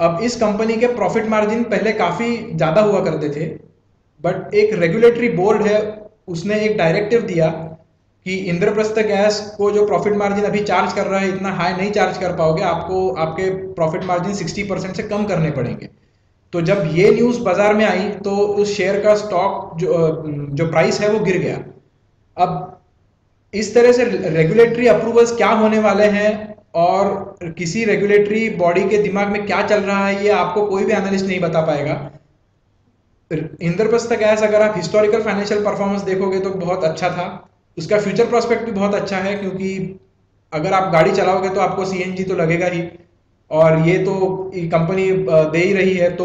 अब इस कंपनी के प्रॉफिट मार्जिन पहले काफी ज्यादा हुआ करते थे, बट एक रेगुलेटरी बोर्ड है, उसने एक डायरेक्टिव दिया कि इंद्रप्रस्थ गैस को जो प्रॉफिट मार्जिन अभी चार्ज कर रहा है इतना हाई नहीं चार्ज कर पाओगे, आपको आपके प्रॉफिट मार्जिन 60% से कम करने पड़ेंगे। तो जब ये न्यूज बाजार में आई तो उस शेयर का स्टॉक जो प्राइस है वो गिर गया। अब इस तरह से रेगुलेटरी अप्रूवल्स क्या होने वाले हैं और किसी रेगुलेटरी बॉडी के दिमाग में क्या चल रहा है, ये आपको कोई भी एनालिस्ट नहीं बता पाएगा। इंद्रप्रस्थ गैस, अगर आप हिस्टोरिकल फाइनेंशियल परफॉर्मेंस देखोगे तो बहुत अच्छा था, उसका फ्यूचर प्रोस्पेक्ट भी बहुत अच्छा है, क्योंकि अगर आप गाड़ी चलाओगे तो आपको सीएनजी तो लगेगा ही, और ये तो कंपनी दे ही रही है। तो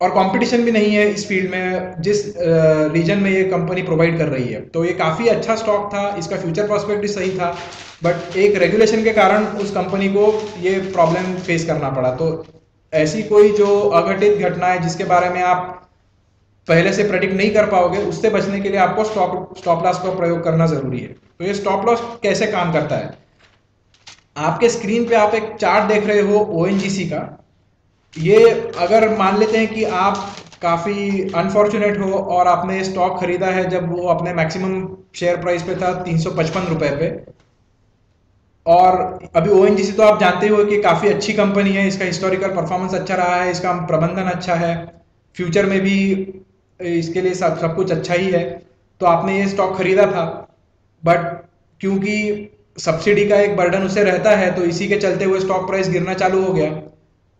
और कंपटीशन भी नहीं है इस फील्ड में जिस रीजन में ये कंपनी प्रोवाइड कर रही है। तो ये काफ़ी अच्छा स्टॉक था, इसका फ्यूचर प्रोस्पेक्ट भी सही था, बट एक रेगुलेशन के कारण उस कंपनी को ये प्रॉब्लम फेस करना पड़ा। तो ऐसी कोई जो अघटित घटना है जिसके बारे में आप पहले से प्रेडिक्ट नहीं कर पाओगे, उससे बचने के लिए आपको स्टॉप लॉस का प्रयोग करना जरूरी है। तो ये स्टॉप लॉस कैसे काम करता है? आपके स्क्रीन पे आप एक चार्ट देख रहे हो ओएनजीसी का। ये अगर मान लेते हैं कि आप काफ़ी अनफॉर्चुनेट हो और आपने स्टॉक खरीदा है जब वो अपने मैक्सिमम शेयर प्राइस पे था 355 रुपए पे, और अभी ओएनजीसी तो आप जानते हो कि काफ़ी अच्छी कंपनी है, इसका हिस्टोरिकल परफॉर्मेंस अच्छा रहा है, इसका प्रबंधन अच्छा है, फ्यूचर में भी इसके लिए सब कुछ अच्छा ही है। तो आपने ये स्टॉक खरीदा था, बट क्योंकि सब्सिडी का एक बर्डन उसे रहता है तो इसी के चलते हुए स्टॉक प्राइस गिरना चालू हो गया।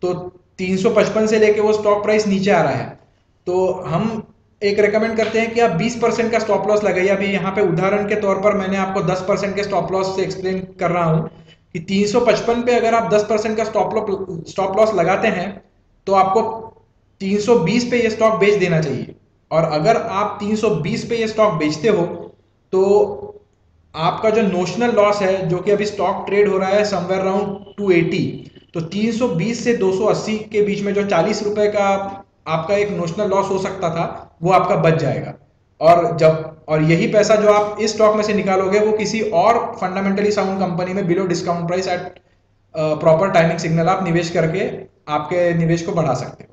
तो 355 से लेके वो स्टॉक प्राइस नीचे आ रहा है। तो हम एक रेकमेंड करते हैं कि आप 20% का स्टॉप लॉस लगाइए। अभी यहाँ पे उदाहरण के तौर पर मैंने आपको 10% के स्टॉप लॉस से एक्सप्लेन कर रहा हूँ कि 355 पे अगर आप 10% का स्टॉप लॉस लगाते हैं तो आपको 320 पे ये स्टॉक बेच देना चाहिए। और अगर आप 320 पे ये स्टॉक बेचते हो तो आपका जो नोशनल लॉस है, जो कि अभी स्टॉक ट्रेड हो रहा है समवेयर अराउंड 280, तो 320 से 280 के बीच में जो 40 रुपए का आपका एक नोशनल लॉस हो सकता था वो आपका बच जाएगा। और यही पैसा जो आप इस स्टॉक में से निकालोगे वो किसी और फंडामेंटली साउंड कंपनी में below discount price at proper timing signal आप निवेश करके आपके निवेश को बढ़ा सकते हो।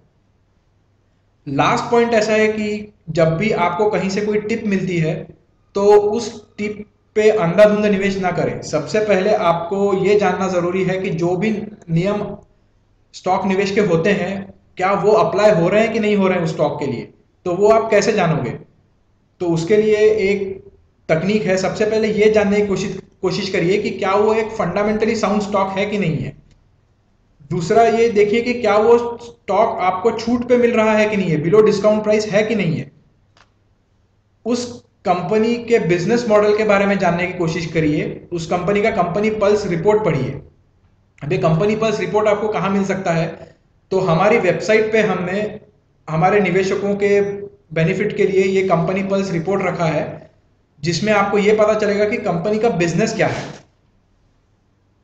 लास्ट पॉइंट ऐसा है कि जब भी आपको कहीं से कोई टिप मिलती है तो उस टिप पे अंधाधुंध निवेश ना करें। सबसे पहले आपको ये जानना जरूरी है कि जो भी नियम स्टॉक निवेश के होते हैं क्या वो अप्लाई हो रहे हैं कि नहीं हो रहे हैं उस स्टॉक के लिए। तो वो आप कैसे जानोगे? तो उसके लिए एक तकनीक है। सबसे पहले ये जानने की कोशिश करिए कि क्या वो एक फंडामेंटली साउंड स्टॉक है कि नहीं है। दूसरा ये देखिए कि क्या वो स्टॉक आपको छूट पे मिल रहा है कि नहीं है, बिलो डिस्काउंट प्राइस है कि नहीं है। उस कंपनी के बिजनेस मॉडल के बारे में जानने की कोशिश करिए। उस कंपनी का कंपनी पल्स रिपोर्ट पढ़िए। अभी कंपनी पल्स रिपोर्ट आपको कहाँ मिल सकता है? तो हमारी वेबसाइट पे हमने हमारे निवेशकों के बेनिफिट के लिए ये कंपनी पल्स रिपोर्ट रखा है, जिसमें आपको ये पता चलेगा कि कंपनी का बिजनेस क्या है,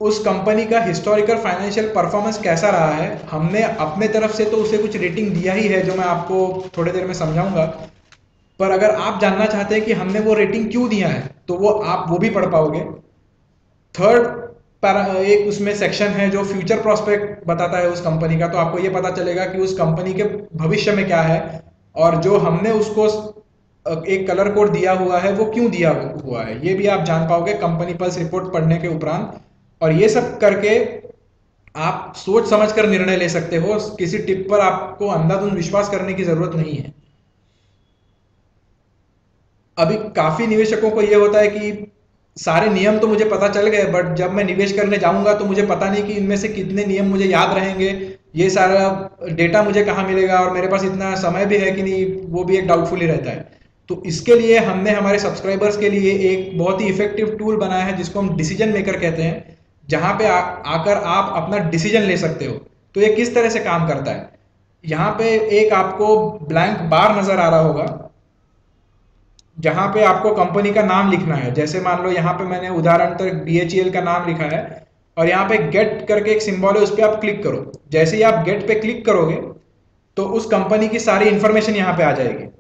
उस कंपनी का हिस्टोरिकल फाइनेंशियल परफॉर्मेंस कैसा रहा है। हमने अपने तरफ से तो उसे कुछ रेटिंग दिया ही है जो मैं आपको थोड़ी देर में समझाऊंगा, पर अगर आप जानना चाहते हैं कि हमने वो रेटिंग क्यों दिया है तो आप वो भी पढ़ पाओगे। थर्ड एक उसमें सेक्शन है जो फ्यूचर प्रोस्पेक्ट बताता है उस कंपनी का, तो आपको ये पता चलेगा कि उस कंपनी के भविष्य में क्या है, और जो हमने उसको एक कलर कोड दिया हुआ है वो क्यों दिया हुआ है, ये भी आप जान पाओगे कंपनी पल्स रिपोर्ट पढ़ने के उपरांत। और ये सब करके आप सोच समझ कर निर्णय ले सकते हो। किसी टिप पर आपको अंधाधुंध विश्वास करने की जरूरत नहीं है। अभी काफी निवेशकों को यह होता है कि सारे नियम तो मुझे पता चल गए, बट जब मैं निवेश करने जाऊंगा तो मुझे पता नहीं कि इनमें से कितने नियम मुझे याद रहेंगे, ये सारा डेटा मुझे कहाँ मिलेगा, और मेरे पास इतना समय भी है कि नहीं, वो भी एक डाउटफुल ही रहता है। तो इसके लिए हमने हमारे सब्सक्राइबर्स के लिए एक बहुत ही इफेक्टिव टूल बनाया है जिसको हम डिसीजन मेकर कहते हैं, जहां पे आकर आप अपना डिसीजन ले सकते हो। तो ये किस तरह से काम करता है, यहाँ पे एक आपको ब्लैंक बार नजर आ रहा होगा, जहां पे आपको कंपनी का नाम लिखना है। जैसे मान लो यहाँ पे मैंने उदाहरण तक BHEL का नाम लिखा है और यहाँ पे गेट करके एक सिंबल है, उस पर आप क्लिक करो। जैसे ही आप गेट पे क्लिक करोगे तो उस कंपनी की सारी इंफॉर्मेशन यहाँ पे आ जाएगी।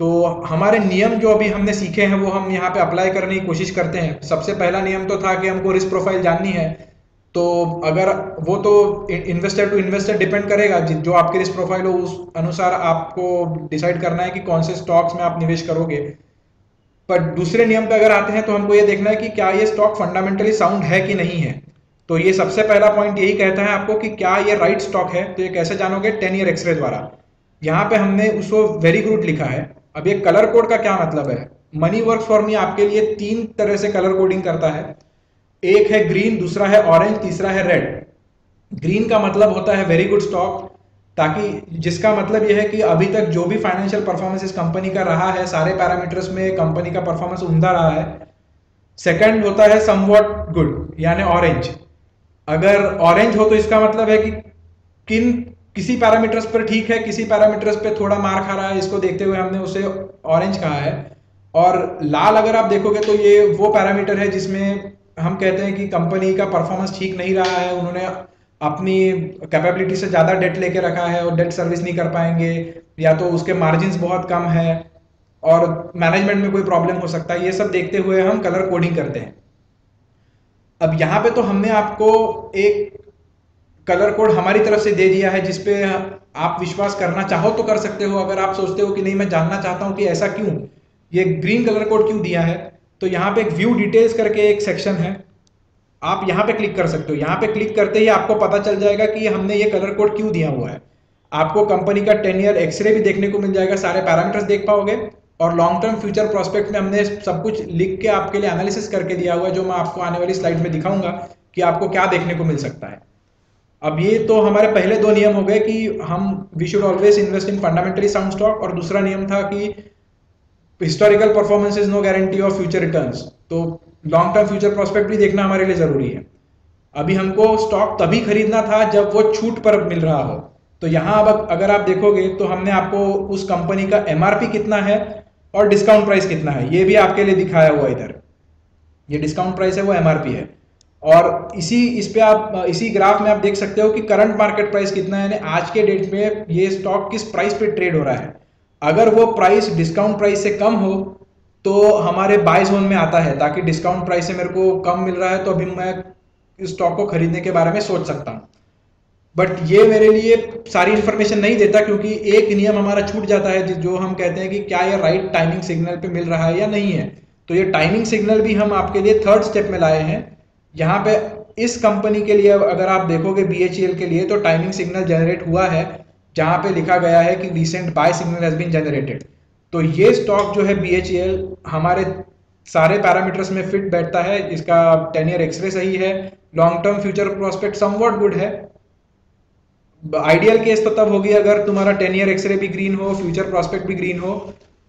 तो हमारे नियम जो अभी हमने सीखे हैं वो हम यहाँ पे अप्लाई करने की कोशिश करते हैं। सबसे पहला नियम तो था कि हमको रिस्क प्रोफाइल जाननी है, तो अगर वो तो इन्वेस्टर टू इन्वेस्टर डिपेंड करेगा, जो आपकी रिस्क प्रोफाइल हो उस अनुसार आपको डिसाइड करना है कि कौन से स्टॉक्स में आप निवेश करोगे। पर दूसरे नियम पे अगर आते हैं तो हमको ये देखना है कि क्या ये स्टॉक फंडामेंटली साउंड है कि नहीं है। तो ये सबसे पहला पॉइंट यही कहता है आपको कि क्या ये राइट स्टॉक है। तो ये कैसे जानोगे, 10 ईयर एक्सरे द्वारा। यहाँ पे हमने उसको वेरी गुड लिखा है। अब ये कलर कोड का क्या मतलब है, मनी वर्क्स फॉर मी आपके लिए 3 तरह से कलर कोडिंग करता है। एक है ग्रीन, दूसरा है ऑरेंज, तीसरा है रेड। ग्रीन का मतलब होता है वेरी गुड स्टॉक, ताकि जिसका मतलब यह है कि अभी तक जो भी फाइनेंशियल परफॉर्मेंस इस कंपनी का रहा है, सारे पैरामीटर्स में कंपनी का परफॉर्मेंस उम्दा रहा है। सेकंड होता है समवॉट गुड यानी ऑरेंज। अगर ऑरेंज हो तो इसका मतलब है कि किसी पैरामीटर्स पर ठीक है, किसी पैरामीटर्स पे थोड़ा मार खा रहा है, इसको देखते हुए हमने उसे ऑरेंज कहा है। और लाल अगर आप देखोगे तो ये वो पैरामीटर है जिसमें हम कहते हैं कि कंपनी का परफॉर्मेंस ठीक नहीं रहा है, उन्होंने अपनी कैपेबिलिटी से ज़्यादा डेट लेके रखा है और डेट सर्विस नहीं कर पाएंगे, या तो उसके मार्जिन्स बहुत कम है और मैनेजमेंट में कोई प्रॉब्लम हो सकता है। ये सब देखते हुए हम कलर कोडिंग करते हैं। अब यहाँ पे तो हमने आपको एक कलर कोड हमारी तरफ से दे दिया है जिसपे आप विश्वास करना चाहो तो कर सकते हो। अगर आप सोचते हो कि नहीं मैं जानना चाहता हूँ कि ऐसा क्यों, ये ग्रीन कलर कोड क्यों दिया है, तो यहाँ पे एक व्यू डिटेल्स करके एक सेक्शन है, आप यहाँ पे क्लिक कर सकते हो। यहाँ पे क्लिक करते ही आपको पता चल जाएगा कि हमने ये कलर कोड क्यों दिया हुआ है। आपको कंपनी का 10 ईयर एक्सरे भी देखने को मिल जाएगा, सारे पैरामीटर्स देख पाओगे, और लॉन्ग टर्म फ्यूचर प्रोस्पेक्ट में हमने सब कुछ लिख के आपके लिए एनालिसिस करके दिया हुआ है, जो मैं आपको आने वाली स्लाइड में दिखाऊंगा कि आपको क्या देखने को मिल सकता है। अब ये तो हमारे पहले 2 नियम हो गए कि हम we should always invest in fundamentally sound stock, और दूसरा नियम था कि historical performance is no guarantee of future returns. तो लॉन्ग टर्म फ्यूचर प्रोस्पेक्ट भी देखना हमारे लिए जरूरी है। अभी हमको स्टॉक तभी खरीदना था जब वो छूट पर मिल रहा हो। तो यहाँ अब अगर आप देखोगे तो हमने आपको उस कंपनी का MRP कितना है और डिस्काउंट प्राइस कितना है ये भी आपके लिए दिखाया हुआ इधर। ये डिस्काउंट प्राइस है, वो MRP है। और इसी ग्राफ में आप देख सकते हो कि करंट मार्केट प्राइस कितना है, यानी आज के डेट में ये स्टॉक किस प्राइस पे ट्रेड हो रहा है। अगर वो प्राइस डिस्काउंट प्राइस से कम हो तो हमारे बाय जोन में आता है, ताकि डिस्काउंट प्राइस से मेरे को कम मिल रहा है तो अभी मैं स्टॉक को खरीदने के बारे में सोच सकता हूँ। बट ये मेरे लिए सारी इंफॉर्मेशन नहीं देता, क्योंकि एक नियम हमारा छूट जाता है जो हम कहते हैं कि क्या ये राइट टाइमिंग सिग्नल पे मिल रहा है या नहीं है। तो ये टाइमिंग सिग्नल भी हम आपके लिए 3rd स्टेप में लाए हैं। यहाँ पे इस कंपनी के लिए अगर आप देखोगे BHEL के लिए, तो टाइमिंग सिग्नल जनरेट हुआ है जहाँ पे लिखा गया है कि recent buy signal has been generated. तो ये स्टॉक जो है BHEL हमारे सारे पैरामीटर्स में फिट बैठता है। इसका 10 ईयर एक्सरे सही है, long term future prospect somewhat good है। आइडियल केस तो तब होगी अगर तुम्हारा 10 ईयर एक्सरे भी ग्रीन हो, फ्यूचर प्रोस्पेक्ट भी ग्रीन हो,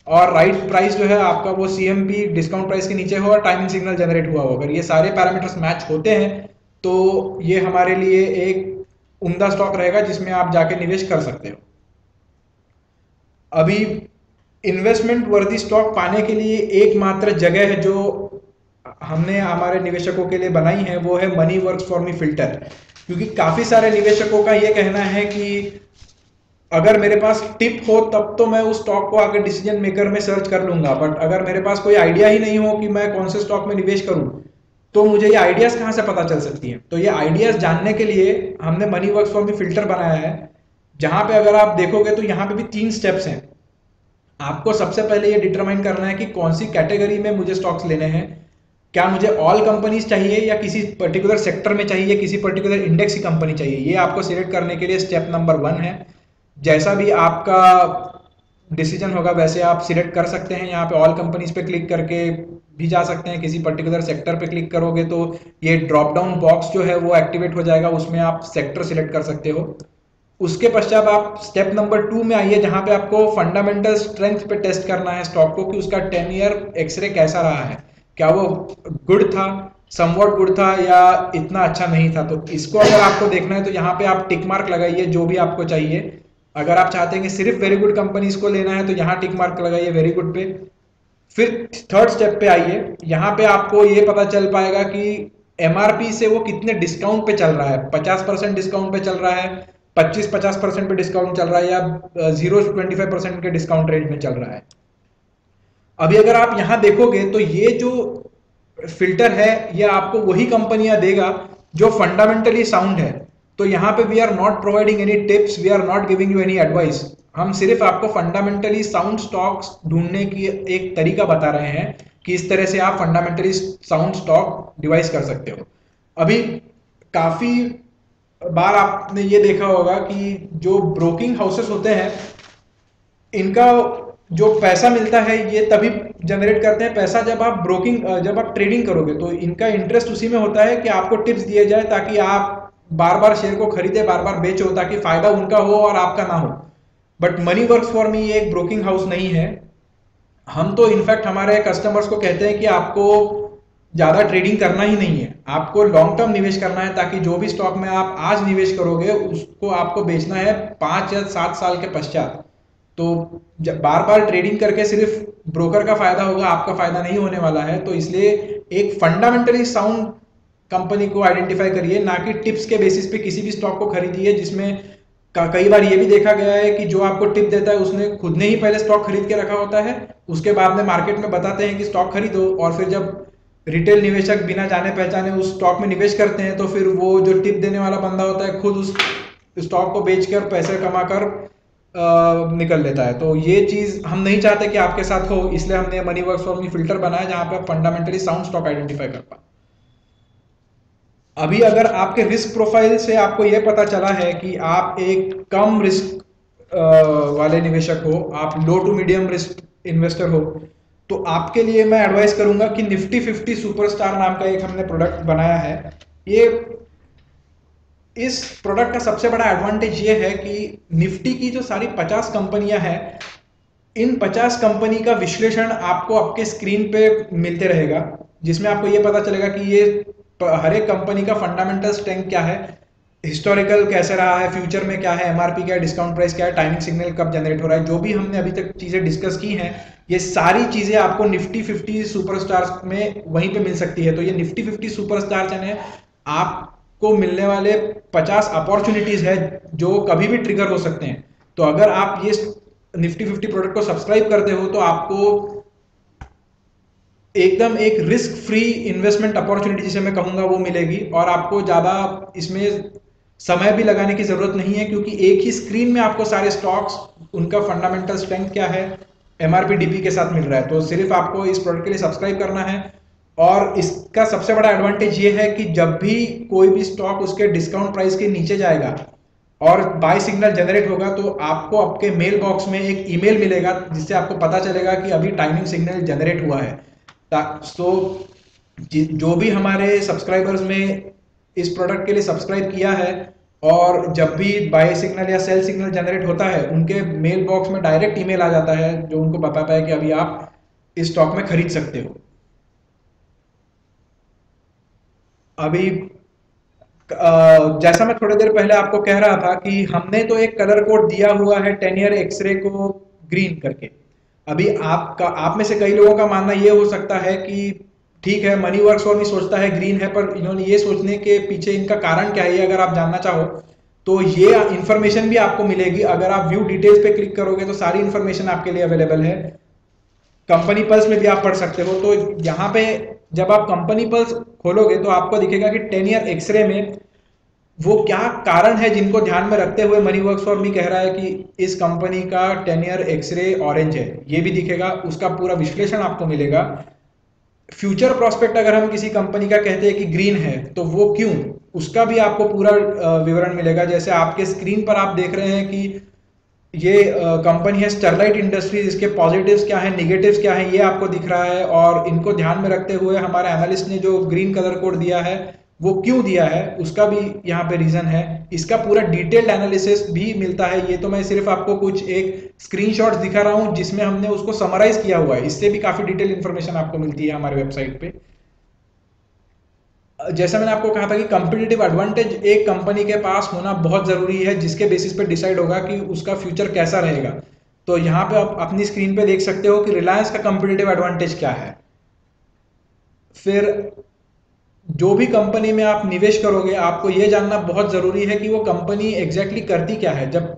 और राइट प्राइस जो है आपका वो CMP डिस्काउंट प्राइस के नीचे हो और टाइमिंग सिग्नल जनरेट हुआ हो। अगर ये सारे पैरामीटर्स मैच होते हैं तो ये हमारे लिए एक उम्दा स्टॉक रहेगा जिसमें आप जाके निवेश कर सकते हो। अभी इन्वेस्टमेंट वर्दी स्टॉक पाने के लिए एकमात्र जगह है जो हमने हमारे निवेशकों के लिए बनाई है, वो है money works for me filter. क्योंकि काफी सारे निवेशकों का ये कहना है कि अगर मेरे पास टिप हो तब तो मैं उस स्टॉक को आगे डिसीजन मेकर में सर्च कर लूंगा, बट अगर मेरे पास कोई आइडिया ही नहीं हो कि मैं कौन से स्टॉक में निवेश करूं तो मुझे ये आइडियाज कहां से पता चल सकती हैं। तो ये आइडियाज जानने के लिए हमने money works for me filter बनाया है, जहां पे अगर आप देखोगे तो यहाँ पे भी 3 स्टेप्स हैं। आपको सबसे पहले ये डिटरमाइन करना है कि कौन सी कैटेगरी में मुझे स्टॉक्स लेने हैं। क्या मुझे ऑल कंपनीज चाहिए या किसी पर्टिकुलर सेक्टर में चाहिए, किसी पर्टिकुलर इंडेक्स की कंपनी चाहिए, ये आपको सिलेक्ट करने के लिए स्टेप नंबर 1 है। जैसा भी आपका डिसीजन होगा वैसे आप सिलेक्ट कर सकते हैं। यहाँ पे ऑल कंपनीज पे क्लिक करके भी जा सकते हैं, किसी पर्टिकुलर सेक्टर पे क्लिक करोगे तो ये ड्रॉप डाउन बॉक्स जो है वो एक्टिवेट हो जाएगा, उसमें आप सेक्टर सिलेक्ट कर सकते हो। उसके पश्चात आप स्टेप नंबर 2 में आइए, जहां पे आपको फंडामेंटल स्ट्रेंथ पे टेस्ट करना है स्टॉक को कि उसका 10 ईयर एक्सरे कैसा रहा है, क्या वो गुड था, समवॉट गुड था या इतना अच्छा नहीं था। तो इसको अगर आपको देखना है तो यहाँ पे आप टिक मार्क लगाइए जो भी आपको चाहिए। अगर आप चाहते हैं कि सिर्फ वेरी गुड कंपनीज को लेना है तो यहाँ टिक मार्क लगाइए वेरी गुड पे। फिर थर्ड स्टेप पे आइए, यहाँ पे आपको ये पता चल पाएगा कि एमआरपी से वो कितने डिस्काउंट पे चल रहा है। 50% डिस्काउंट पे चल रहा है, 25-50% पे डिस्काउंट चल रहा है, या 0 से 25% के डिस्काउंट रेंज में चल रहा है। अभी अगर आप यहाँ देखोगे तो ये जो फिल्टर है ये आपको वही कंपनियां देगा जो फंडामेंटली साउंड है। तो यहाँ पे we are not providing any tips, we are not giving you any advice. हम सिर्फ आपको फंडामेंटली साउंड स्टॉक्स ढूंढने की एक तरीका बता रहे हैं कि इस तरह से आप फंडामेंटली साउंड स्टॉक डिवाइस कर सकते हो। अभी काफी बार आपने ये देखा होगा कि जो ब्रोकिंग हाउसेस होते हैं इनका जो पैसा मिलता है ये तभी जनरेट करते हैं पैसा जब आप ट्रेडिंग करोगे। तो इनका इंटरेस्ट उसी में होता है कि आपको टिप्स दिए जाए ताकि आप बार बार शेयर को खरीदे, बार बार बेचो, ताकि फायदा उनका हो और आपका ना हो। But money works for me ये एक ब्रोकिंग हाउस नहीं है। हम तो इनफैक्ट हमारे कस्टमर्स को कहते हैं कि आपको ज्यादा ट्रेडिंग करना ही नहीं है, आपको लॉन्ग टर्म निवेश करना है, ताकि जो भी स्टॉक में आप आज निवेश करोगे उसको आपको बेचना है 5 या 7 साल के पश्चात। तो जब बार बार ट्रेडिंग करके सिर्फ ब्रोकर का फायदा होगा, आपका फायदा नहीं होने वाला है। तो इसलिए एक फंडामेंटली साउंड कंपनी को आइडेंटिफाई करिए, ना कि टिप्स के बेसिस पे किसी भी स्टॉक को खरीदिए, जिसमें कई बार ये भी देखा गया है कि जो आपको टिप देता है उसने खुद ने ही पहले स्टॉक खरीद के रखा होता है, उसके बाद में मार्केट में बताते हैं कि स्टॉक खरीदो, और फिर जब रिटेल निवेशक बिना जाने पहचाने उस स्टॉक में निवेश करते हैं तो फिर वो जो टिप देने वाला बंदा होता है खुद उस स्टॉक को बेचकर पैसे कमाकर निकल लेता है। तो ये चीज हम नहीं चाहते कि आपके साथ हो, इसलिए हमने money works for me filter बनाया जहां पे आप फंडामेंटली साउंड स्टॉक आइडेंटिफाई कर पाए। अभी अगर आपके रिस्क प्रोफाइल से आपको यह पता चला है कि आप एक कम रिस्क वाले निवेशक हो, आप लो टू मीडियम रिस्क इन्वेस्टर हो, तो आपके लिए मैं एडवाइस करूंगा कि निफ्टी 50 सुपरस्टार नाम का एक हमने प्रोडक्ट बनाया है। ये इस प्रोडक्ट का सबसे बड़ा एडवांटेज ये है कि निफ्टी की जो सारी 50 कंपनियां हैं, इन 50 कंपनी का विश्लेषण आपको आपके स्क्रीन पे मिलते रहेगा, जिसमें आपको ये पता चलेगा कि ये हर एक कंपनी का फंडामेंटल स्ट्रेंथ क्या है, हिस्टोरिकल कैसे रहा है, फ्यूचर में क्या है, एमआरपी क्या है, डिस्काउंट प्राइस क्या है, टाइमिंग सिग्नल कब जनरेट हो रहा है। जो भी हमने अभी तक चीजें डिस्कस की हैं, ये सारी चीजें आपको निफ्टी 50 सुपरस्टार्स में वहीं पे मिल सकती है। तो ये निफ्टी 50 सुपरस्टार चैनल आपको मिलने वाले 50 अपॉर्चुनिटीज है जो कभी भी ट्रिगर हो सकते हैं। तो अगर आप ये निफ्टी 50 प्रोडक्ट को सब्सक्राइब करते हो तो आपको एकदम एक रिस्क फ्री इन्वेस्टमेंट अपॉर्चुनिटी जिसे मैं कहूंगा वो मिलेगी, और आपको ज्यादा इसमें समय भी लगाने की जरूरत नहीं है, क्योंकि एक ही स्क्रीन में आपको सारे स्टॉक्स, उनका फंडामेंटल स्ट्रेंथ क्या है, एमआरपी डीपी के साथ मिल रहा है। तो सिर्फ आपको इस प्रोडक्ट के लिए सब्सक्राइब करना है। और इसका सबसे बड़ा एडवांटेज ये है कि जब भी कोई भी स्टॉक उसके डिस्काउंट प्राइस के नीचे जाएगा और बाय सिग्नल जनरेट होगा, तो आपको आपके मेल बॉक्स में एक ईमेल मिलेगा जिससे आपको पता चलेगा कि अभी टाइमिंग सिग्नल जनरेट हुआ है। तो जो भी हमारे सब्सक्राइबर्स में इस प्रोडक्ट के लिए सब्सक्राइब किया है, और जब भी बाय सिग्नल या सेल सिग्नल जनरेट होता है, उनके मेल बॉक्स में डायरेक्ट ईमेल आ जाता है जो उनको बताता है कि अभी आप इस स्टॉक में खरीद सकते हो। अभी जैसा मैं थोड़ी देर पहले आपको कह रहा था कि हमने तो एक कलर कोड दिया हुआ है 10 ईयर एक्सरे को ग्रीन करके। अभी आप में से कई लोगों का मानना ये हो सकता है कि ठीक है, मनी वर्क्स फॉर मी सोचता है ग्रीन है, पर इन्होंने ये सोचने के पीछे इनका कारण क्या है, अगर आप जानना चाहो तो ये इंफॉर्मेशन भी आपको मिलेगी। अगर आप व्यू डिटेल्स पे क्लिक करोगे तो सारी इंफॉर्मेशन आपके लिए अवेलेबल है। कंपनी पल्स में भी आप पढ़ सकते हो। तो यहाँ पे जब आप कंपनी पल्स खोलोगे तो आपको दिखेगा कि 10 ईयर एक्सरे में वो क्या कारण है जिनको ध्यान में रखते हुए मनी वर्क्स फॉर मी कह रहा है कि इस कंपनी का 10 ईयर एक्सरे ऑरेंज है, ये भी दिखेगा, उसका पूरा विश्लेषण आपको मिलेगा। फ्यूचर प्रोस्पेक्ट अगर हम किसी कंपनी का कहते हैं कि ग्रीन है तो वो क्यों, उसका भी आपको पूरा विवरण मिलेगा। जैसे आपके स्क्रीन पर आप देख रहे हैं कि ये कंपनी है स्टरलाइट इंडस्ट्रीज, इसके पॉजिटिव्स क्या है, निगेटिव्स क्या है, ये आपको दिख रहा है। और इनको ध्यान में रखते हुए हमारे एनालिस्ट ने जो ग्रीन कलर कोड दिया है वो क्यों दिया है, उसका भी यहाँ पे रीजन है। इसका पूरा डिटेल्ड एनालिसिस भी मिलता है। ये तो मैं सिर्फ आपको कुछ एक स्क्रीनशॉट्स दिखा रहा हूँ जिसमें हमने उसको समराइज किया हुआ है, इससे भी काफी डिटेल इंफॉर्मेशन आपको मिलती है हमारे वेबसाइट पे। जैसा मैंने आपको कहा था कि कंपटीटिव एडवांटेज एक कंपनी के पास होना बहुत ज़रूरी है, जिसके बेसिस पे डिसाइड होगा कि उसका फ्यूचर कैसा रहेगा। तो यहाँ पे आप अपनी स्क्रीन पे देख सकते हो कि रिलायंस का कंपटीटिव एडवांटेज क्या है। फिर जो भी कंपनी में आप निवेश करोगे, आपको ये जानना बहुत ज़रूरी है कि वो कंपनी एग्जैक्टली करती क्या है। जब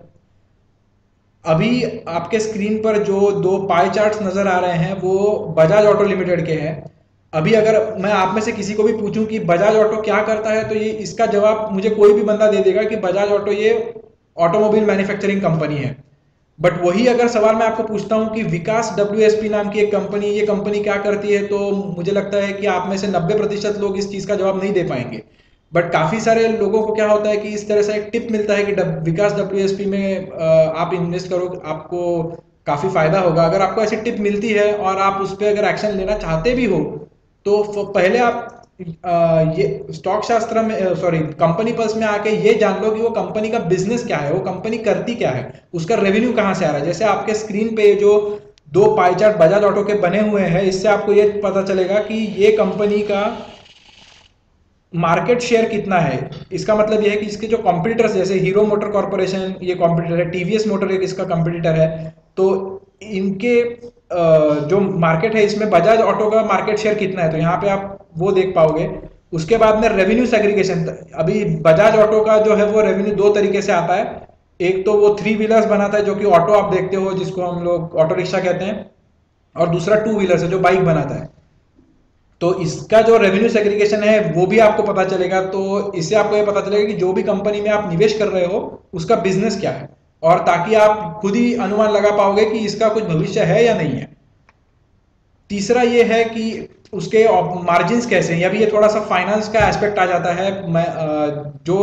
अभी आपके स्क्रीन पर जो दो पाई चार्ट्स नजर आ रहे हैं वो बजाज ऑटो लिमिटेड के हैं। अभी अगर मैं आप में से किसी को भी पूछूं कि बजाज ऑटो क्या करता है, तो ये इसका जवाब मुझे कोई भी बंदा दे देगा कि बजाज ऑटो ये ऑटोमोबाइल मैन्युफैक्चरिंग कंपनी है। बट वही अगर सवाल मैं आपको पूछता हूं कि विकास WSP नाम की एक कंपनी, ये कंपनी क्या करती है, तो मुझे लगता है कि आप में से 90% लोग इस चीज का जवाब नहीं दे पाएंगे। बट काफी सारे लोगों को क्या होता है कि इस तरह से एक टिप मिलता है कि विकास WSP में आप इन्वेस्ट करो, आपको काफी फायदा होगा। अगर आपको ऐसी टिप मिलती है और आप उस पर अगर एक्शन लेना चाहते भी हो, तो पहले आप ये स्टॉक शास्त्र में, सॉरी, कंपनी पल्स में आके ये जान लो कि वो कंपनी का बिजनेस क्या है, वो कंपनी करती क्या है, उसका रेवेन्यू कहाँ से आ रहा है। जैसे आपके स्क्रीन पे जो दो पाई चार्ट बजाज ऑटो के बने हुए हैं, इससे आपको ये पता चलेगा कि ये कंपनी का मार्केट शेयर कितना है। इसका मतलब यह है कि इसके जो कॉम्पिटिटर्स, जैसे हीरो मोटर कॉर्पोरेशन ये कॉम्पिटिटर है, टीवीएस मोटर एक इसका कॉम्पिटिटर है, तो इनके जो मार्केट है इसमें बजाज ऑटो का मार्केट शेयर कितना है, तो यहाँ पे आप वो देख पाओगे। उसके बाद में रेवेन्यू सेग्रीगेशन, अभी बजाज ऑटो का जो है वो रेवेन्यू दो तरीके से आता है। एक तो वो थ्री व्हीलर्स बनाता है, जो कि ऑटो आप देखते हो जिसको हम लोग ऑटो रिक्शा कहते हैं, और दूसरा टू व्हीलर्स है जो बाइक बनाता है। तो इसका जो रेवेन्यू सेग्रीगेशन है वो भी आपको पता चलेगा। तो इससे आपको ये पता चलेगा कि जो भी कंपनी में आप निवेश कर रहे हो उसका बिजनेस क्या है, और ताकि आप खुद ही अनुमान लगा पाओगे कि इसका कुछ भविष्य है या नहीं है। तीसरा ये है कि उसके मार्जिन्स कैसे हैं। अभी ये थोड़ा सा फाइनेंस का एस्पेक्ट आ जाता है। मैं जो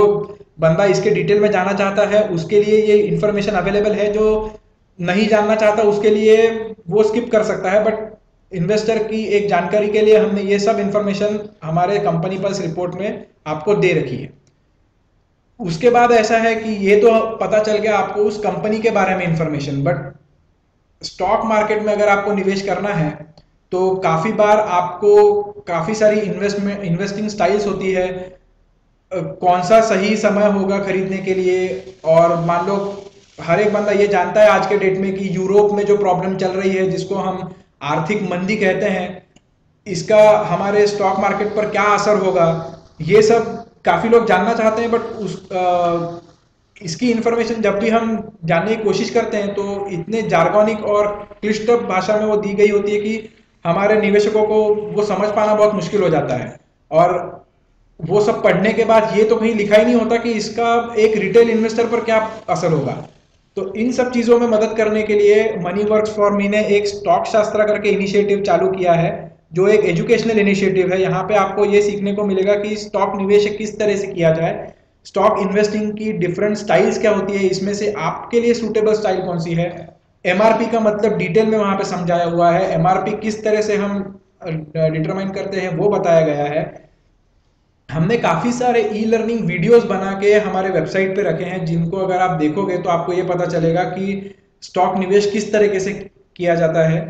बंदा इसके डिटेल में जाना चाहता है उसके लिए ये इंफॉर्मेशन अवेलेबल है, जो नहीं जानना चाहता उसके लिए वो स्किप कर सकता है। बट इन्वेस्टर की एक जानकारी के लिए हमने ये सब इंफॉर्मेशन हमारे कंपनी पल्स रिपोर्ट में आपको दे रखी है। उसके बाद ऐसा है कि ये तो पता चल गया आपको उस कंपनी के बारे में इंफॉर्मेशन, बट स्टॉक मार्केट में अगर आपको निवेश करना है तो काफी बार आपको काफी सारी इन्वेस्टिंग स्टाइल्स होती है। कौन सा सही समय होगा खरीदने के लिए, और मान लो हर एक बंदा ये जानता है आज के डेट में कि यूरोप में जो प्रॉब्लम चल रही है जिसको हम आर्थिक मंदी कहते हैं, इसका हमारे स्टॉक मार्केट पर क्या असर होगा, ये सब काफी लोग जानना चाहते हैं। बट इसकी इंफॉर्मेशन जब भी हम जानने की कोशिश करते हैं तो इतने जार्गोनिक और क्लिष्ट भाषा में वो दी गई होती है कि हमारे निवेशकों को वो समझ पाना बहुत मुश्किल हो जाता है। और वो सब पढ़ने के बाद ये तो कहीं लिखा ही नहीं होता कि इसका एक रिटेल इन्वेस्टर पर क्या असर होगा। तो इन सब चीजों में मदद करने के लिए मनी वर्क्स फॉर मी ने एक स्टॉक शास्त्र करके इनिशिएटिव चालू किया है, जो एक एजुकेशनल इनिशिएटिव है। यहाँ पे आपको ये सीखने को मिलेगा कि स्टॉक निवेश किस तरह से किया जाए, स्टॉक इन्वेस्टिंग की डिफरेंट स्टाइल्स क्या होती है, इसमें से आपके लिए सूटेबल स्टाइल कौन सी है। एमआरपी का मतलब डिटेल में वहां पे समझाया हुआ है। एमआरपी किस तरह से हम डिटरमाइन करते हैं वो बताया गया है। हमने काफी सारे ई लर्निंग वीडियोस बना के हमारे वेबसाइट पे रखे हैं, जिनको अगर आप देखोगे तो आपको ये पता चलेगा कि स्टॉक निवेश किस तरीके से किया जाता है।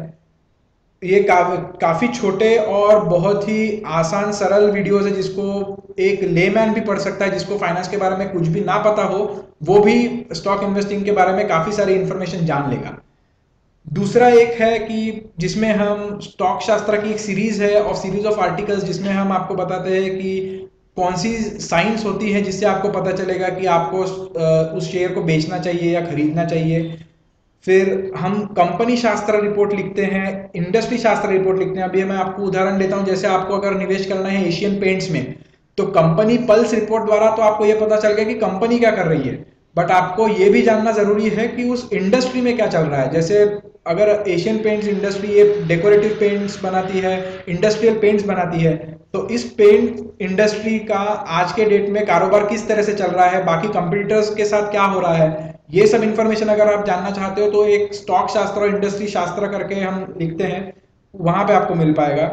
ये काफी छोटे और बहुत ही आसान सरल वीडियोस है, जिसको एक लेमैन भी पढ़ सकता है, जिसको फाइनेंस के बारे में कुछ भी ना पता हो वो भी स्टॉक इन्वेस्टिंग के बारे में काफी सारी इंफॉर्मेशन जान लेगा। दूसरा एक है कि जिसमें हम स्टॉक शास्त्र की एक सीरीज है और सीरीज ऑफ आर्टिकल्स, जिसमें हम आपको बताते हैं कि कौन सी साइंस होती है जिससे आपको पता चलेगा कि आपको उस शेयर को बेचना चाहिए या खरीदना चाहिए। फिर हम कंपनी शास्त्र रिपोर्ट लिखते हैं, इंडस्ट्री शास्त्र रिपोर्ट लिखते हैं। अभी मैं आपको उदाहरण देता हूं, जैसे आपको अगर निवेश करना है एशियन पेंट्स में, तो कंपनी पल्स रिपोर्ट द्वारा तो आपको यह पता चल गया कि कंपनी क्या कर रही है, बट आपको यह भी जानना जरूरी है कि उस इंडस्ट्री में क्या चल रहा है। जैसे अगर एशियन पेंट्स इंडस्ट्री ये डेकोरेटिव पेंट्स बनाती है, इंडस्ट्रियल पेंट्स बनाती है, तो इस पेंट इंडस्ट्री का आज के डेट में कारोबार किस तरह से चल रहा है, बाकी कंपटीटर्स के साथ क्या हो रहा है, ये सब इंफॉर्मेशन अगर आप जानना चाहते हो तो एक स्टॉक शास्त्र और इंडस्ट्री शास्त्र करके हम लिखते हैं, वहां पे आपको मिल पाएगा।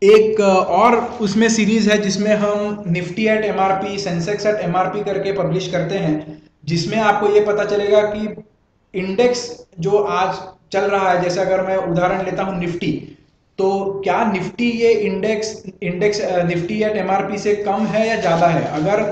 एक और उसमें सीरीज है जिसमें हम Nifty at MRP, Sensex at MRP करके पब्लिश करते हैं, जिसमें आपको ये पता चलेगा कि इंडेक्स जो आज चल रहा है, जैसे अगर मैं उदाहरण लेता हूं निफ्टी, तो क्या निफ्टी ये index index Nifty at MRP से कम है या ज्यादा है? अगर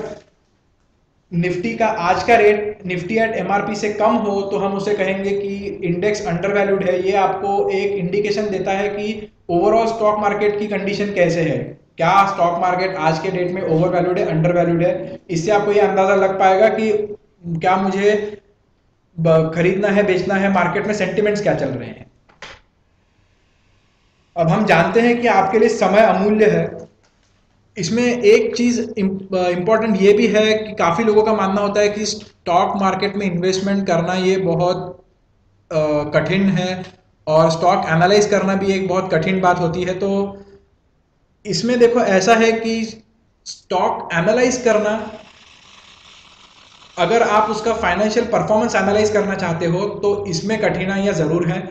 निफ्टी का आज का रेट निफ्टी एट एमआरपी से कम हो तो हम उसे कहेंगे कि इंडेक्स अंडर वैल्यूड है। ये आपको एक इंडिकेशन देता है कि ओवरऑल स्टॉक मार्केट की कंडीशन कैसे है, क्या स्टॉक मार्केट आज के डेट में ओवर वैल्यूड है, अंडर वैल्यूड है। इससे आपको ये अंदाजा लग पाएगा कि क्या मुझे खरीदना है, बेचना है, मार्केट में सेंटिमेंट्स क्या चल रहे हैं। अब हम जानते हैं कि आपके लिए समय अमूल्य है। इसमें एक चीज इंपॉर्टेंट ये भी है कि काफी लोगों का मानना होता है कि स्टॉक मार्केट में इन्वेस्टमेंट करना ये बहुत कठिन है और स्टॉक एनालाइज करना भी एक बहुत कठिन बात होती है। तो इसमें देखो ऐसा है कि स्टॉक एनालाइज करना, अगर आप उसका फाइनेंशियल परफॉर्मेंस एनालाइज करना चाहते हो तो इसमें कठिनाइयां जरूर हैं।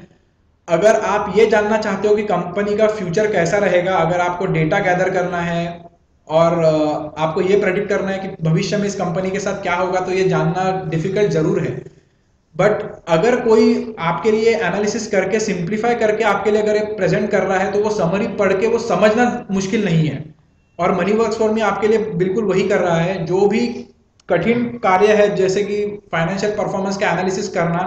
अगर आप ये जानना चाहते हो कि कंपनी का फ्यूचर कैसा रहेगा, अगर आपको डेटा गैदर करना है और आपको ये प्रेडिक्ट करना है कि भविष्य में इस कंपनी के साथ क्या होगा, तो ये जानना डिफिकल्ट जरूर है। बट अगर कोई आपके लिए एनालिसिस करके सिंप्लीफाई करके आपके लिए अगर प्रेजेंट कर रहा है तो वो समरी पढ़ के वो समझना मुश्किल नहीं है। और मनी वर्क्स फॉर मी आपके लिए बिल्कुल वही कर रहा है। जो भी कठिन कार्य है जैसे कि फाइनेंशियल परफॉर्मेंस का एनालिसिस करना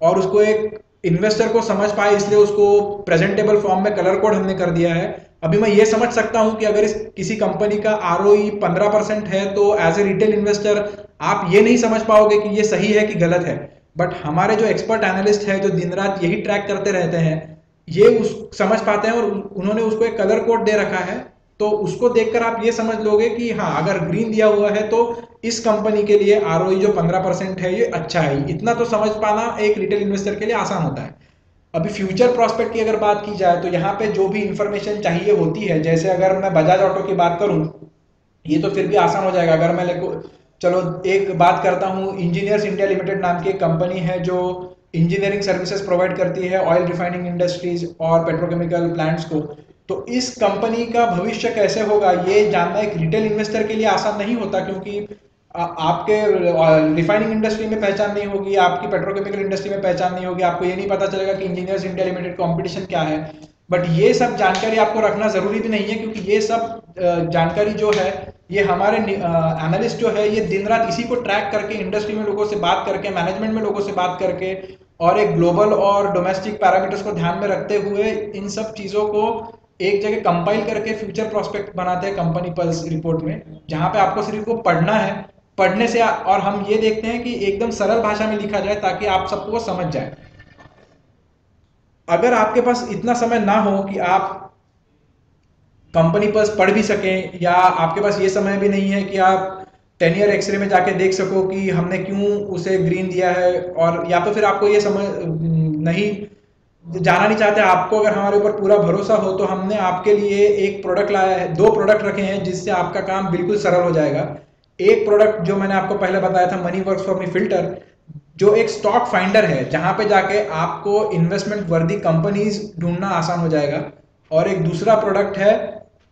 और उसको एक इन्वेस्टर को समझ पाए, इसलिए उसको प्रेजेंटेबल फॉर्म में कलर कोड हमने कर दिया है। अभी मैं ये समझ सकता हूं कि अगर इस किसी कंपनी का आरओई 15% है तो एज ए रिटेल इन्वेस्टर आप ये नहीं समझ पाओगे कि ये सही है कि गलत है। बट हमारे जो एक्सपर्ट एनालिस्ट है जो दिन रात यही ट्रैक करते रहते हैं, ये उस समझ पाते हैं और उन्होंने उसको एक कलर कोड दे रखा है। तो उसको देखकर आप ये समझ लोगे कि हाँ, अगर ग्रीन दिया हुआ है तो इस कंपनी के लिए आरओई जो 15% है ये अच्छा है। इतना तो समझ पाना एक रिटेल इन्वेस्टर के लिए आसान होता है। अभी फ्यूचर प्रोस्पेक्ट की अगर बात की जाए तो यहाँ पे जो भी इंफॉर्मेशन चाहिए होती है, जैसे अगर मैं बजाज ऑटो की बात करूं, ये तो फिर भी आसान हो जाएगा। अगर मैं चलो एक बात करता हूँ, इंजीनियर्स इंडिया लिमिटेड नाम की एक कंपनी है जो इंजीनियरिंग सर्विसेज प्रोवाइड करती है ऑयल रिफाइनिंग इंडस्ट्रीज और पेट्रोकेमिकल प्लांट्स को। तो इस कंपनी का भविष्य कैसे होगा ये जानना एक रिटेल इन्वेस्टर के लिए आसान नहीं होता, क्योंकि आपके रिफाइनिंग इंडस्ट्री में पहचान नहीं होगी, आपकी पेट्रोकेमिकल इंडस्ट्री में पहचान नहीं होगी, आपको ये नहीं पता चलेगा कि इंजीनियर्स इंडिया लिमिटेड कंपटीशन क्या है। बट ये सब जानकारी आपको रखना जरूरी भी नहीं है, क्योंकि ये सब जानकारी जो है ये हमारे एनालिस्ट जो है ये दिन रात इसी को ट्रैक करके इंडस्ट्री में लोगों से बात करके, मैनेजमेंट में लोगों से बात करके और एक ग्लोबल और डोमेस्टिक पैरामीटर्स को ध्यान में रखते हुए इन सब चीजों को एक जगह कंपाइल करके फ्यूचर प्रोस्पेक्ट बनाते हैं कंपनी पल्स रिपोर्ट में, जहां पे आपको सिर्फ वो पढ़ना है। पढ़ने से और हम ये देखते हैं कि एकदम सरल भाषा में लिखा जाए ताकि आप सबको वो समझ जाए। अगर आपके पास इतना समय ना हो कि आप कंपनी पल्स पढ़ भी सकें, या आपके पास ये समय भी नहीं है कि आप 10 ईयर एक्सरे में जाके देख सको कि हमने क्यों उसे ग्रीन दिया है, और या तो फिर आपको ये समझ नहीं जाना नहीं चाहते, आपको अगर हमारे ऊपर पूरा भरोसा हो तो हमने आपके लिए एक प्रोडक्ट लाया है, 2 प्रोडक्ट रखे हैं जिससे आपका काम बिल्कुल सरल हो जाएगा। एक प्रोडक्ट जो मैंने आपको पहले बताया था, money works for me filter, जो एक स्टॉक फाइंडर है जहां पे जाके आपको इन्वेस्टमेंट वर्दी कंपनीज ढूंढना आसान हो जाएगा। और एक दूसरा प्रोडक्ट है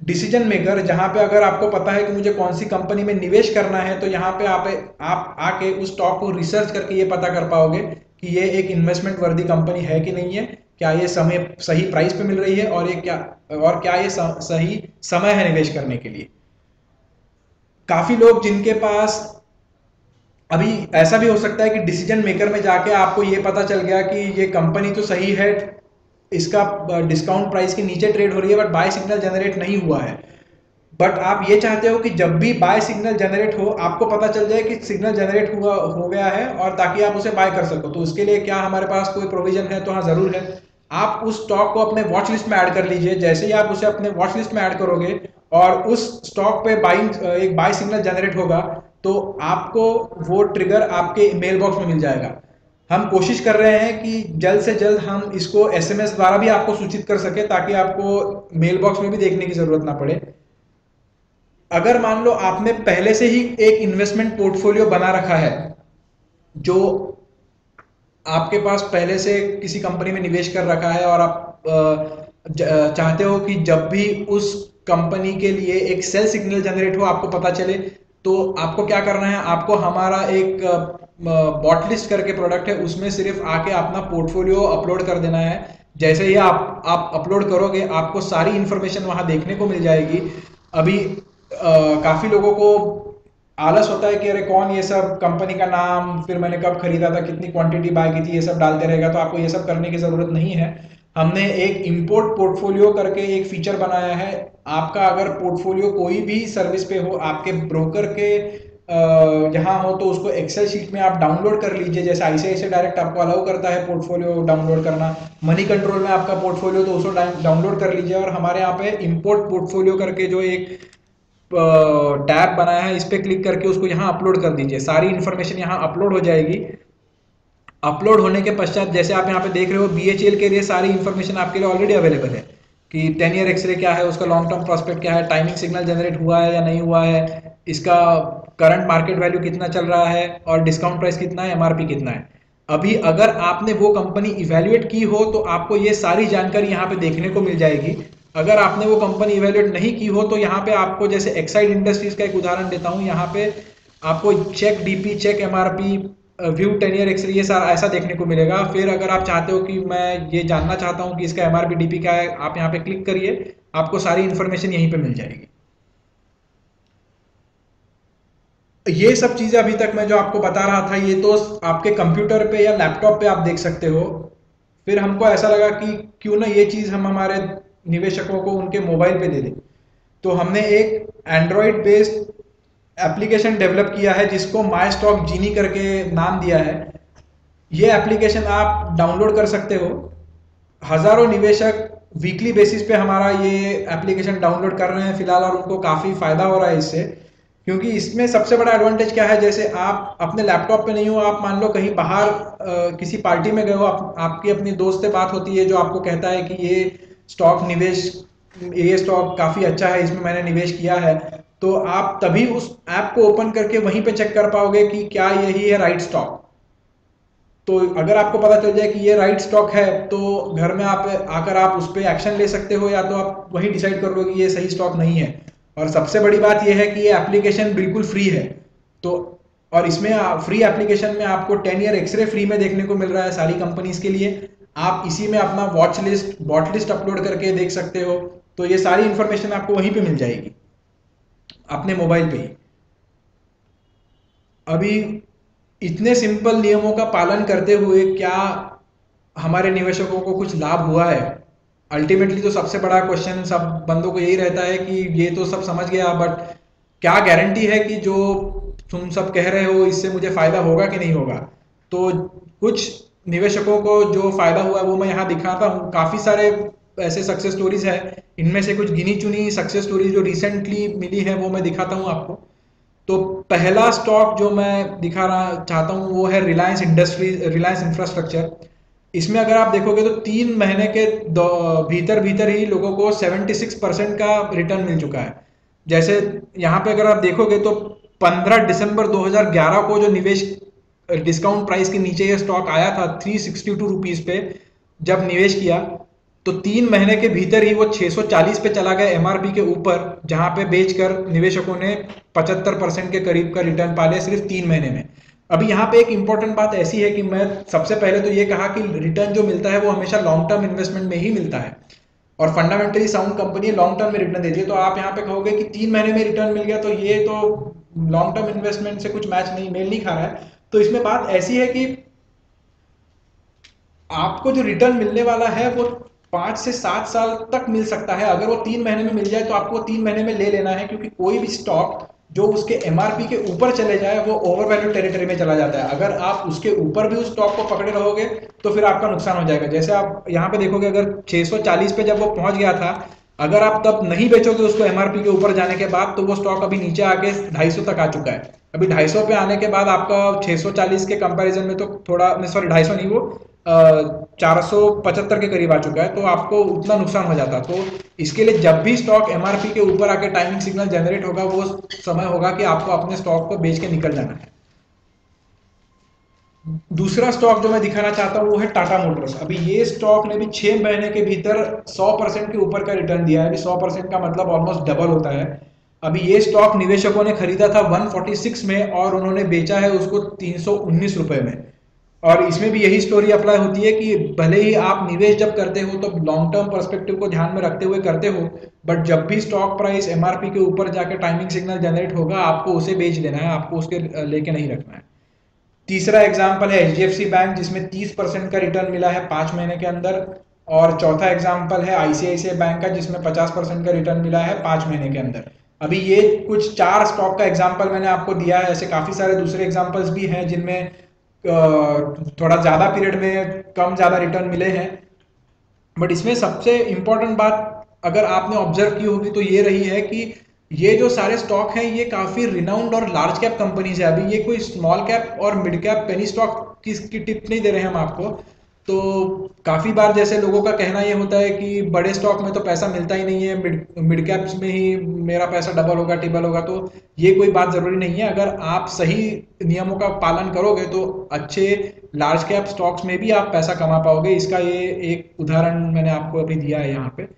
डिसीजन मेकर, जहां पे अगर आपको पता है कि मुझे कौन सी कंपनी में निवेश करना है तो यहाँ पे आप आके उस स्टॉक को रिसर्च करके ये पता कर पाओगे कि ये एक इन्वेस्टमेंट वर्दी कंपनी है कि नहीं है, क्या ये समय सही प्राइस पे मिल रही है, और क्या ये सही समय है निवेश करने के लिए। काफी लोग जिनके पास अभी ऐसा भी हो सकता है कि डिसीजन मेकर में जाके आपको ये पता चल गया कि ये कंपनी तो सही है, इसका डिस्काउंट प्राइस के नीचे ट्रेड हो रही है, बट बाय सिग्नल जनरेट नहीं हुआ है। बट आप ये चाहते हो कि जब भी बाय सिग्नल जनरेट हो आपको पता चल जाए कि सिग्नल जनरेट हो गया है, और ताकि आप उसे बाय कर सको। तो उसके लिए क्या हमारे पास कोई प्रोविजन है? तो हाँ, जरूर है। आप उस स्टॉक को अपने वॉच लिस्ट में ऐड कर लीजिए। जैसे ही आप उसे अपने वॉच लिस्ट में ऐड करोगे और उस स्टॉक पे एक बाय सिग्नल जनरेट होगा तो आपको वो ट्रिगर आपके मेल बॉक्स में मिल जाएगा। हम कोशिश कर रहे हैं कि जल्द से जल्द हम इसको एसएमएस द्वारा भी आपको सूचित कर सके, ताकि आपको मेल बॉक्स में भी देखने की जरूरत ना पड़े। अगर मान लो आपने पहले से ही एक इन्वेस्टमेंट पोर्टफोलियो बना रखा है, जो आपके पास पहले से किसी कंपनी में निवेश कर रखा है, और आप चाहते हो कि जब भी उस कंपनी के लिए एक सेल सिग्नल जनरेट हो आपको पता चले, तो आपको क्या करना है? आपको हमारा एक बॉट लिस्ट करके प्रोडक्ट है, उसमें सिर्फ आके अपना पोर्टफोलियो अपलोड कर देना है, जैसे ही आप अपलोड करोगे आपको सारी इंफॉर्मेशन वहां देखने को मिल जाएगी। अभी काफी लोगों को आलस होता है कि अरे कौन ये सब कंपनी का नाम, फिर मैंने कब खरीदा था, कितनी क्वांटिटी बाय की थी, ये सब डालते रहेगा। तो आपको ये सब करने की जरूरत नहीं है। हमने एक इंपोर्ट पोर्टफोलियो करके एक फीचर बनाया है। आपका अगर पोर्टफोलियो कोई भी सर्विस पे हो, आपके ब्रोकर के यहाँ हो, तो उसको एक्सेल शीट में आप डाउनलोड कर लीजिए। जैसे आईसीआईसीआई डायरेक्ट आपको अलाउ करता है पोर्टफोलियो डाउनलोड करना, मनी कंट्रोल में आपका पोर्टफोलियो, तो उसको डाउनलोड कर लीजिए। और हमारे यहाँ पे इंपोर्ट पोर्टफोलियो करके जो एक टैब बनाया है, इस पे क्लिक करके उसको यहाँ अपलोड कर दीजिए। सारी इन्फॉर्मेशन यहाँ अपलोड हो जाएगी। अपलोड होने के पश्चात जैसे आप यहाँ पे देख रहे हो, बीएचईएल के लिए सारी इन्फॉर्मेशन आपके लिए ऑलरेडी अवेलेबल है कि 10 ईयर एक्सरे क्या है, उसका लॉन्ग टर्म प्रॉस्पेक्ट क्या है, टाइमिंग सिग्नल जनरेट हुआ है या नहीं हुआ है, इसका करंट मार्केट वैल्यू कितना चल रहा है, और डिस्काउंट प्राइस कितना है, एमआरपी कितना है। अभी अगर आपने वो कंपनी इवेल्युएट की हो तो आपको ये सारी जानकारी यहाँ पे देखने को मिल जाएगी। अगर आपने वो कंपनी इवेल्युएट नहीं की हो तो यहाँ पे आपको, जैसे एक्साइड इंडस्ट्रीज का एक उदाहरण देता हूँ, यहाँ पे आपको check DP, check MRP, view 10 year X-ray, ये सारा ऐसा देखने को मिलेगा। फिर अगर आप चाहते हो कि मैं ये जानना चाहता हूँ कि इसका एमआरपी डीपी क्या है, आप यहाँ पे क्लिक करिए, आपको सारी इंफॉर्मेशन यहीं पे मिल जाएगी। ये सब चीजें अभी तक मैं जो आपको बता रहा था, ये तो आपके कंप्यूटर पे या लैपटॉप पे आप देख सकते हो। फिर हमको ऐसा लगा कि क्यों ना ये चीज हम हमारे निवेशकों को उनके मोबाइल पे दे दें। तो हमने एक एंड्रॉइड बेस्ड एप्लीकेशन डेवलप किया है जिसको माई स्टॉक जीनी करके नाम दिया है। ये एप्लीकेशन आप डाउनलोड कर सकते हो। हजारों निवेशक वीकली बेसिस पे हमारा ये एप्लीकेशन डाउनलोड कर रहे हैं फिलहाल, और उनको काफी फायदा हो रहा है इससे। क्योंकि इसमें सबसे बड़ा एडवांटेज क्या है, जैसे आप अपने लैपटॉप पे नहीं हो, आप मान लो कहीं बाहर किसी पार्टी में गए हो, आपकी अपनी दोस्त से बात होती है जो आपको कहता है कि ये स्टॉक काफी अच्छा है, इसमें मैंने निवेश किया है। तो आप तभी उस ऐप को ओपन करके वहीं पे चेक कर पाओगे कि क्या यही है राइट स्टॉक। तो अगर आपको पता चल जाए कि ये राइट स्टॉक है, तो घर में आप आकर आप उस पर एक्शन ले सकते हो, या तो आप वही डिसाइड कर लो कि ये सही स्टॉक नहीं है। और सबसे बड़ी बात यह है कि ये एप्लीकेशन बिल्कुल फ्री है। तो और इसमें फ्री एप्लीकेशन में आपको 10 ईयर एक्सरे फ्री में देखने को मिल रहा है सारी कंपनीज के लिए। आप इसी में अपना watch list, bought list upload करके देख सकते हो। तो ये सारी इंफॉर्मेशन आपको वहीं पे मिल जाएगी अपने मोबाइल पे ही। अभी इतने सिंपल नियमों का पालन करते हुए क्या हमारे निवेशकों को कुछ लाभ हुआ है? अल्टीमेटली तो सबसे बड़ा क्वेश्चन सब बंदों को यही रहता है कि ये तो सब समझ गया, बट क्या गारंटी है कि जो तुम सब कह रहे हो इससे मुझे फायदा होगा कि नहीं होगा? तो कुछ निवेशकों को जो फायदा हुआ है वो मैं यहाँ दिखाता हूँ। काफी सारे ऐसे सक्सेस स्टोरीज है, इनमें से कुछ गिनी चुनी सक्सेस स्टोरीज जो रिसेंटली मिली है वो मैं दिखाता हूँ आपको। तो पहला स्टॉक जो मैं दिखाना चाहता हूँ वो है रिलायंस इंफ्रास्ट्रक्चर। इसमें अगर आप देखोगे तो 3 महीने के भीतर भीतर ही लोगों को 76% का रिटर्न मिल चुका है। जैसे यहाँ पे अगर आप देखोगे तो 15 दिसंबर 2011 को जो निवेश डिस्काउंट प्राइस के नीचे ये स्टॉक आया था 362 रुपीज पे, जब निवेश किया तो 3 महीने के भीतर ही वो 640 पे चला गया एमआरपी के ऊपर, जहां पे बेचकर निवेशकों ने 75% के करीब का रिटर्न पा लिया सिर्फ 3 महीने में। अभी यहाँ पे एक इंपॉर्टेंट बात ऐसी है कि मैं सबसे पहले तो ये कहा कि रिटर्न जो मिलता है वो हमेशा लॉन्ग टर्म इन्वेस्टमेंट में ही मिलता है, और fundamentally sound company long term में रिटर्न देती है। तो आप यहाँ पे कहोगे कि 3 महीने में रिटर्न मिल गया तो ये तो लॉन्ग टर्म इन्वेस्टमेंट से कुछ मेल नहीं खा रहा है। तो इसमें बात ऐसी है कि आपको जो रिटर्न मिलने वाला है वो 5 से 7 साल तक मिल सकता है। अगर वो 3 महीने में मिल जाए तो आपको 3 महीने में ले लेना है, क्योंकि कोई भी स्टॉक जो उसके एमआरपी के ऊपर चले जाए वो ओवर वैल्यू टेरिटरी में चला जाता है। अगर आप उसके ऊपर भी उस स्टॉक को पकड़े रहोगे तो फिर आपका नुकसान हो जाएगा। जैसे आप यहाँ पे देखोगे, अगर 640 पे जब वो पहुंच गया था, अगर आप तब नहीं बेचोगे उसको एमआरपी के ऊपर जाने के बाद, तो वो स्टॉक अभी नीचे आके 250 तक आ चुका है। अभी 250 पे आने के बाद आपका 640 के कंपैरिजन में तो थोड़ा, सॉरी 250 नहीं, वो 475 के करीब आ चुका है, तो आपको उतना नुकसान हो जाता। तो इसके लिए जब भी स्टॉक एमआरपी के ऊपर आके टाइमिंग सिग्नल जनरेट होगा, वो समय होगा कि आपको अपने स्टॉक को बेच के निकल जाना है। दूसरा स्टॉक जो मैं दिखाना चाहता हूँ वो है टाटा मोटर्स। अभी ये स्टॉक ने भी 6 महीने के भीतर 100% के ऊपर का रिटर्न दिया है। अभी 100% का मतलब ऑलमोस्ट डबल होता है। अभी ये स्टॉक निवेशकों ने खरीदा था 146 में और उन्होंने बेचा है उसको 319 रुपए में। और इसमें भी यही स्टोरी अप्लाई होती है कि भले ही आप निवेश जब करते हो तो लॉन्ग टर्म पर्सपेक्टिव को ध्यान में रखते हुए करते हो, बट जब भी स्टॉक प्राइस एमआरपी के ऊपर जाके टाइमिंग सिग्नल जनरेट होगा, आपको उसे बेच देना है, आपको उसके लेके नहीं रखना है। तीसरा एग्जाम्पल है एचडीएफसी बैंक, जिसमें 30% का रिटर्न मिला है 5 महीने के अंदर। और चौथा एग्जाम्पल है आईसीआईसीआई बैंक का, जिसमें 50% का रिटर्न मिला है 5 महीने के अंदर। अभी ये कुछ 4 स्टॉक का एग्जाम्पल मैंने आपको दिया है, ऐसे काफी सारे दूसरे एग्जाम्पल्स भी हैं जिनमें थोड़ा ज्यादा पीरियड में कम ज्यादा रिटर्न मिले हैं। बट इसमें सबसे इंपॉर्टेंट बात अगर आपने ऑब्जर्व की होगी तो ये रही है कि ये जो सारे स्टॉक हैं ये काफी रिनाउंड और लार्ज कैप कंपनीज है। अभी ये कोई स्मॉल कैप और मिड कैप पेनी स्टॉक की टिप नहीं दे रहे हैं हम आपको। तो काफी बार जैसे लोगों का कहना ये होता है कि बड़े स्टॉक में तो पैसा मिलता ही नहीं है, मिड कैप्स में ही मेरा पैसा डबल होगा ट्रिपल होगा। तो ये कोई बात जरूरी नहीं है। अगर आप सही नियमों का पालन करोगे तो अच्छे लार्ज कैप स्टॉक्स में भी आप पैसा कमा पाओगे। इसका ये एक उदाहरण मैंने आपको अभी दिया है यहाँ पे।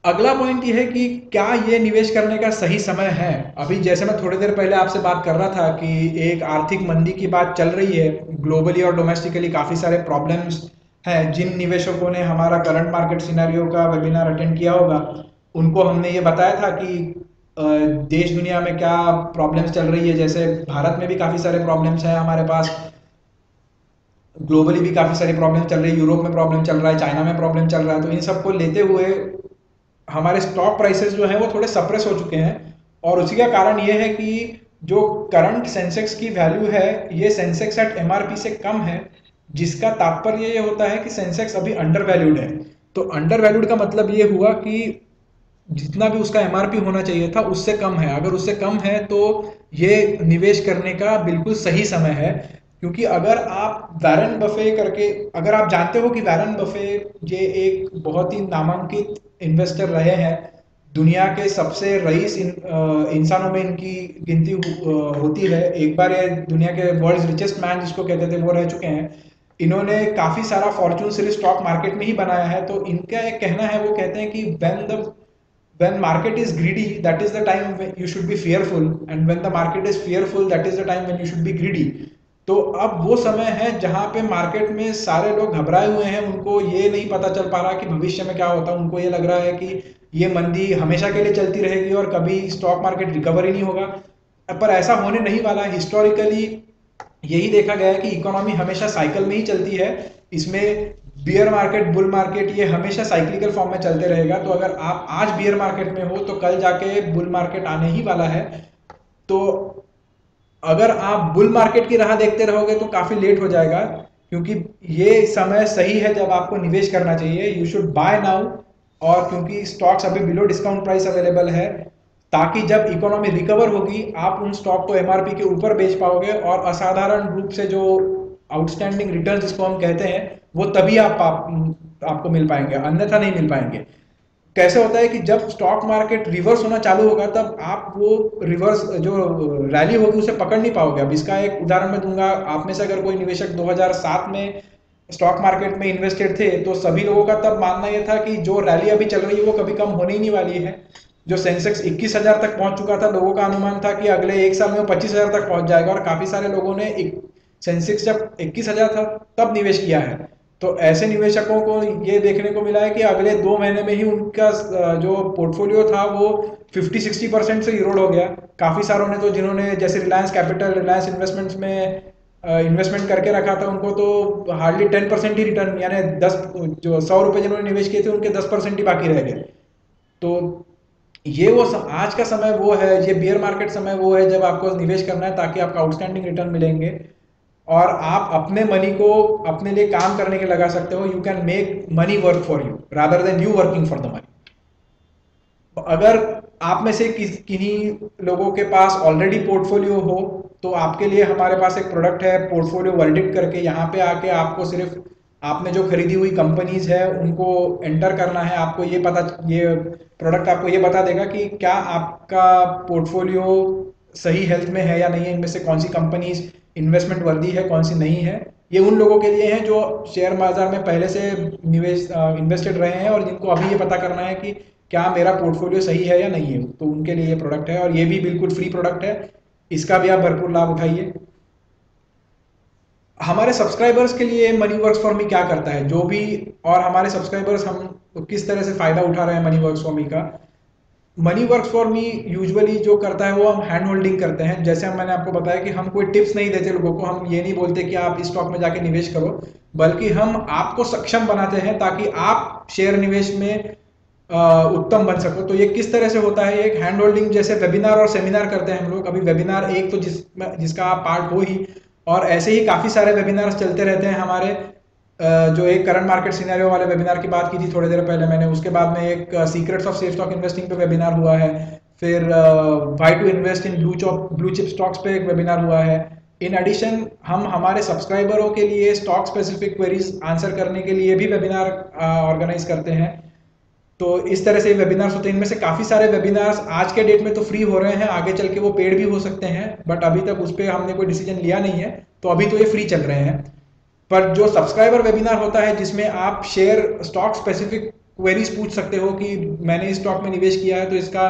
अगला पॉइंट ये है कि क्या ये निवेश करने का सही समय है। अभी जैसे मैं थोड़ी देर पहले आपसे बात कर रहा था कि एक आर्थिक मंदी की बात चल रही है, ग्लोबली और डोमेस्टिकली काफी सारे प्रॉब्लम्स हैं। जिन निवेशकों ने हमारा करंट मार्केट सिनेरियो का वेबिनार अटेंड किया होगा, उनको हमने ये बताया था कि देश दुनिया में क्या प्रॉब्लम्स चल रही है। जैसे भारत में भी काफी सारे प्रॉब्लम्स हैं हमारे पास, ग्लोबली भी काफी सारी प्रॉब्लम चल रही है, यूरोप में प्रॉब्लम चल रहा है, चाइना में प्रॉब्लम चल रहा है। तो इन सबको लेते हुए हमारे स्टॉक प्राइसेस जो है वो थोड़े सप्रेस हो चुके हैं। और उसी का कारण ये है कि जो करंट सेंसेक्स की वैल्यू है, ये सेंसेक्स एट एमआरपी से कम है, जिसका तात्पर्य ये होता है कि सेंसेक्स अभी अंडर वैल्यूड है। तो अंडर वैल्यूड का मतलब ये हुआ कि जितना भी उसका एमआरपी होना चाहिए था उससे कम है। अगर उससे कम है तो ये निवेश करने का बिल्कुल सही समय है। क्योंकि अगर आप वैरेन बफे करके, अगर आप जानते हो कि वैरेन बफे ये एक बहुत ही नामांकित इन्वेस्टर रहे हैं, दुनिया के सबसे रईस इंसानों में इनकी गिनती होती है। एक बार ये दुनिया के वर्ल्ड रिचेस्ट मैन जिसको कहते थे वो रह चुके हैं। इन्होंने काफी सारा फॉर्चून सिर्फ स्टॉक मार्केट में ही बनाया है। तो इनका एक कहना है, वो कहते हैं कि when market is greedy, that is the time when you should be fearful, and when the market is fearful, that is the time when you should be greedy. तो अब वो समय है जहां पे मार्केट में सारे लोग घबराए हुए हैं, उनको ये नहीं पता चल पा रहा कि भविष्य में क्या होता है। उनको ये लग रहा है कि ये मंदी हमेशा के लिए चलती रहेगी और कभी स्टॉक मार्केट रिकवर ही नहीं होगा। पर ऐसा होने नहीं वाला है। हिस्टोरिकली यही देखा गया है कि इकोनॉमी हमेशा साइकिल में ही चलती है। इसमें बियर मार्केट, बुल मार्केट, ये हमेशा साइक्लिकल फॉर्म में चलते रहेगा। तो अगर आप आज बियर मार्केट में हो तो कल जाके बुल मार्केट आने ही वाला है। तो अगर आप बुल मार्केट की राह देखते रहोगे तो काफी लेट हो जाएगा, क्योंकि ये समय सही है जब आपको निवेश करना चाहिए। You should buy now. और क्योंकि स्टॉक्स अभी बिलो डिस्काउंट प्राइस अवेलेबल है, ताकि जब इकोनॉमी रिकवर होगी आप उन स्टॉक को एमआरपी के ऊपर बेच पाओगे और असाधारण रूप से जो आउटस्टैंडिंग रिटर्न जिसको हम कहते हैं वो तभी आपको मिल पाएंगे, अन्यथा नहीं मिल पाएंगे। कैसे होता है कि जब स्टॉक मार्केट रिवर्स होना चालू होगा तब आप वो रिवर्स जो रैली होगी उसे पकड़ नहीं पाओगे। अब इसका एक उदाहरण मैं दूंगा। आप में से अगर कोई निवेशक 2007 में स्टॉक मार्केट में इन्वेस्टेड थे तो सभी लोगों का तब मानना यह था कि जो रैली अभी चल रही है वो कभी कम होने ही नहीं वाली है। जो सेंसेक्स 21,000 तक पहुंच चुका था, लोगों का अनुमान था कि अगले एक साल में वो 25,000 तक पहुंच जाएगा। और काफी सारे लोगों ने सेंसेक्स जब 21,000 था तब निवेश किया है। तो ऐसे निवेशकों को ये देखने को मिला है कि अगले 2 महीने में ही उनका जो पोर्टफोलियो था वो 50-60% से इरोड हो गया। काफी सारों ने तो, जिन्होंने जैसे रिलायंस कैपिटल, रिलायंस इन्वेस्टमेंट्स में इन्वेस्टमेंट करके रखा था, उनको तो हार्डली 10% ही रिटर्न, यानी 10 जो 100 रुपए जिन्होंने निवेश किए थे उनके 10% ही बाकी रह गए। तो ये वो आज का समय वो है, ये बियर मार्केट समय वो है जब आपको निवेश करना है ताकि आपका आउटस्टैंडिंग रिटर्न मिलेंगे और आप अपने मनी को अपने लिए काम करने के लगा सकते हो। You can make money work for you rather than you working for the money. अगर आप में से किन्हीं लोगों के पास ऑलरेडी पोर्टफोलियो हो तो आपके लिए हमारे पास एक प्रोडक्ट है पोर्टफोलियो वर्डिक्ट करके। यहाँ पे आके आपको सिर्फ आपने जो खरीदी हुई कंपनीज है उनको एंटर करना है। आपको ये प्रोडक्ट आपको ये बता देगा कि क्या आपका पोर्टफोलियो सही हेल्थ में है या नहीं है, इनमें से कौन सी कंपनीज इन्वेस्टमेंट वर्दी है, कौन सी नहीं है। ये उन लोगों के लिए है जो शेयर बाजार में पहले से इन्वेस्टेड रहे हैं और जिनको अभी ये पता करना है कि क्या मेरा पोर्टफोलियो सही है या नहीं है। तो उनके लिए ये प्रोडक्ट है और ये भी बिल्कुल फ्री प्रोडक्ट है। इसका भी आप भरपूर लाभ उठाइए। हमारे सब्सक्राइबर्स के लिए मनी वर्क्स फॉर मी क्या करता है, जो भी, और हमारे सब्सक्राइबर्स हम किस तरह से फायदा उठा रहे हैं मनी वर्क्स फॉर मी का। Money works for me usually जो करता है वो हम हैंड होल्डिंग करते हैं। जैसे मैंने आपको बताया कि हम कोई टिप्स नहीं देते लोगों को, हम ये नहीं बोलते कि आप इस स्टॉक में जाके निवेश करो, बल्कि हम आपको सक्षम बनाते हैं ताकि आप शेयर निवेश में उत्तम बन सको। तो ये किस तरह से होता है, एक हैंड होल्डिंग जैसे वेबिनार और सेमिनार करते हैं हम लोग। अभी वेबिनार एक तो जिसका आप पार्ट हो ही, और ऐसे ही काफ़ी सारे वेबिनार्स चलते रहते हैं हमारे। जो एक करंट मार्केट सिनेरियो वाले वेबिनार की बात की थी थोड़ी देर पहले मैंने, उसके बाद में एक secrets of safe stock investing पे वेबिनार हुआ है, फिर why to invest in blue chip stocks पे एक वेबिनार हुआ है। इन एडिशन हम हमारे सब्सक्राइबरों के लिए स्टॉक स्पेसिफिक क्वेरीज आंसर करने के लिए भी वेबिनार ऑर्गेनाइज करते हैं। तो इस तरह से वेबिनार्स होते हैं। इनमें से काफ़ी सारे वेबिनार्स आज के डेट में तो फ्री हो रहे हैं, आगे चल के वो पेड भी हो सकते हैं, बट अभी तक उस पर हमने कोई डिसीजन लिया नहीं है, तो अभी तो ये फ्री चल रहे हैं। पर जो सब्सक्राइबर वेबिनार होता है जिसमें आप शेयर स्टॉक स्पेसिफिक क्वेरीज पूछ सकते हो कि मैंने इस स्टॉक में निवेश किया है तो इसका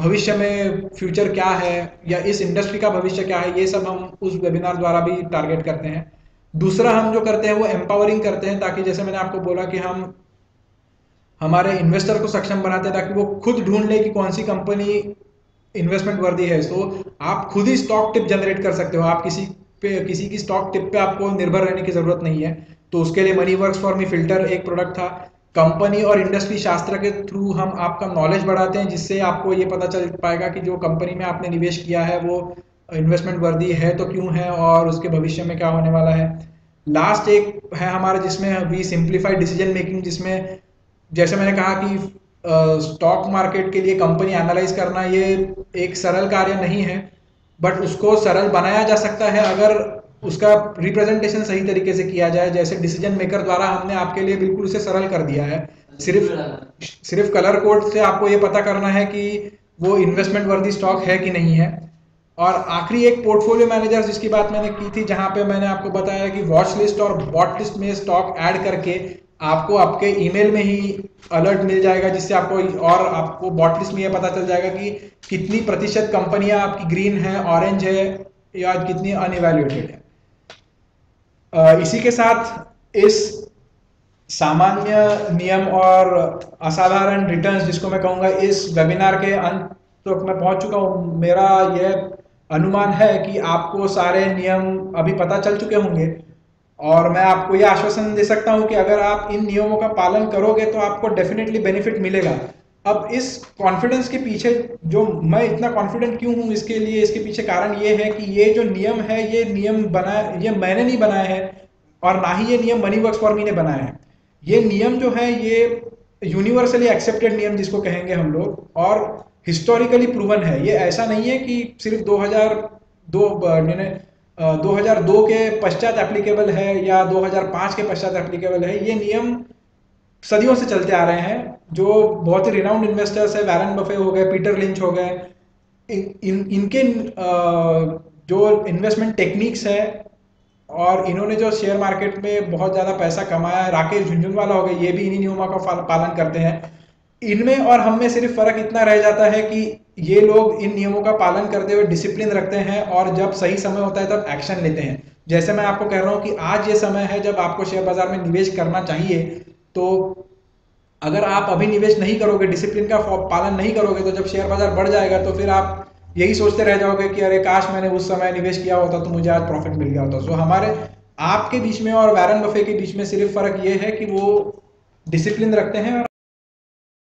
भविष्य में फ्यूचर क्या है, या इस इंडस्ट्री का भविष्य क्या है, ये सब हम उस वेबिनार द्वारा भी टारगेट करते हैं। दूसरा हम जो करते हैं वो एम्पावरिंग करते हैं, ताकि जैसे मैंने आपको बोला कि हम हमारे इन्वेस्टर को सक्षम बनाते हैं ताकि वो खुद ढूंढ ले कि कौन सी कंपनी इन्वेस्टमेंट वर्दी है। तो आप खुद ही स्टॉक टिप जनरेट कर सकते हो, आप किसी की स्टॉक टिप पे आपको निर्भर रहने की जरूरत नहीं है। तो उसके लिए money works for me filter एक प्रोडक्ट था। कंपनी और इंडस्ट्री शास्त्र के थ्रू हम आपका नॉलेज बढ़ाते हैं, जिससे आपको ये पता चल पाएगा कि जो कंपनी में आपने निवेश किया है वो इन्वेस्टमेंट वर्दी है तो क्यों है, और उसके भविष्य में क्या होने वाला है। लास्ट एक है हमारे जिसमें वी सिंप्लीफाइड डिसीजन मेकिंग, जिसमें जैसे मैंने कहा कि स्टॉक मार्केट के लिए कंपनी एनालाइज करना ये एक सरल कार्य नहीं है, बट उसको सरल बनाया जा सकता है अगर उसका रिप्रेजेंटेशन सही तरीके से किया जाए। जैसे डिसीजन मेकर द्वारा हमने आपके लिए बिल्कुल उसे सरल कर दिया है। सिर्फ कलर कोड से आपको ये पता करना है कि वो इन्वेस्टमेंट वर्दी स्टॉक है कि नहीं है। और आखिरी एक पोर्टफोलियो मैनेजर जिसकी बात मैंने की थी, जहां पे मैंने आपको बताया कि वॉच लिस्ट और बॉट लिस्ट में स्टॉक ऐड करके आपको आपके ईमेल में ही अलर्ट मिल जाएगा, जिससे आपको बॉट लिस्ट में ये पता चल जाएगा कि कितनी प्रतिशत कंपनियां आपकी ग्रीन है, ऑरेंज है, या कितनी अनइवैल्यूएटेड है। इसी के साथ इस सामान्य नियम और असाधारण रिटर्न्स जिसको मैं कहूँगा, इस वेबिनार के अंत तक मैं पहुंच चुका हूँ। मेरा यह अनुमान है कि आपको सारे नियम अभी पता चल चुके होंगे, और मैं आपको यह आश्वासन दे सकता हूं कि अगर आप इन नियमों का पालन करोगे तो आपको डेफिनेटली बेनिफिट मिलेगा। अब इस कॉन्फिडेंस के पीछे, जो मैं इतना कॉन्फिडेंट क्यों हूं, इसके पीछे कारण ये है कि ये जो नियम है, ये मैंने नहीं बनाए हैं, और ना ही ये नियम मनी वर्क्स फॉर मी ने बनाए हैं। ये नियम जो है ये यूनिवर्सली एक्सेप्टेड नियम जिसको कहेंगे हम लोग, और हिस्टोरिकली प्रूवन है। ये ऐसा नहीं है कि सिर्फ 2002 के पश्चात एप्लीकेबल है या 2005 के पश्चात एप्लीकेबल है। ये नियम सदियों से चलते आ रहे हैं। जो बहुत ही रिनाउंड इन्वेस्टर्स है, वैरन बफे हो गए, पीटर लिंच हो गए, इनके जो इन्वेस्टमेंट टेक्निक्स है, और इन्होंने जो शेयर मार्केट में बहुत ज़्यादा पैसा कमाया है, राकेश झुनझुनवाला हो गए, ये भी इन्हीं नियमों का पालन करते हैं। इनमें और हम में सिर्फ फर्क इतना रह जाता है कि ये लोग इन नियमों का पालन करते हुए डिसिप्लिन रखते हैं, और जब सही समय होता है तब एक्शन लेते हैं। जैसे मैं आपको कह रहा हूं कि आज ये समय है जब आपको शेयर बाजार में निवेश करना चाहिए। तो अगर आप अभी निवेश नहीं करोगे, डिसिप्लिन का पालन नहीं करोगे, तो जब शेयर बाजार बढ़ जाएगा तो फिर आप यही सोचते रह जाओगे कि अरे काश मैंने उस समय निवेश किया होता तो मुझे आज प्रॉफिट मिल गया होता। सो हमारे आपके बीच में और वैरन बफे के बीच में सिर्फ फर्क ये है कि वो डिसिप्लिन रखते हैं और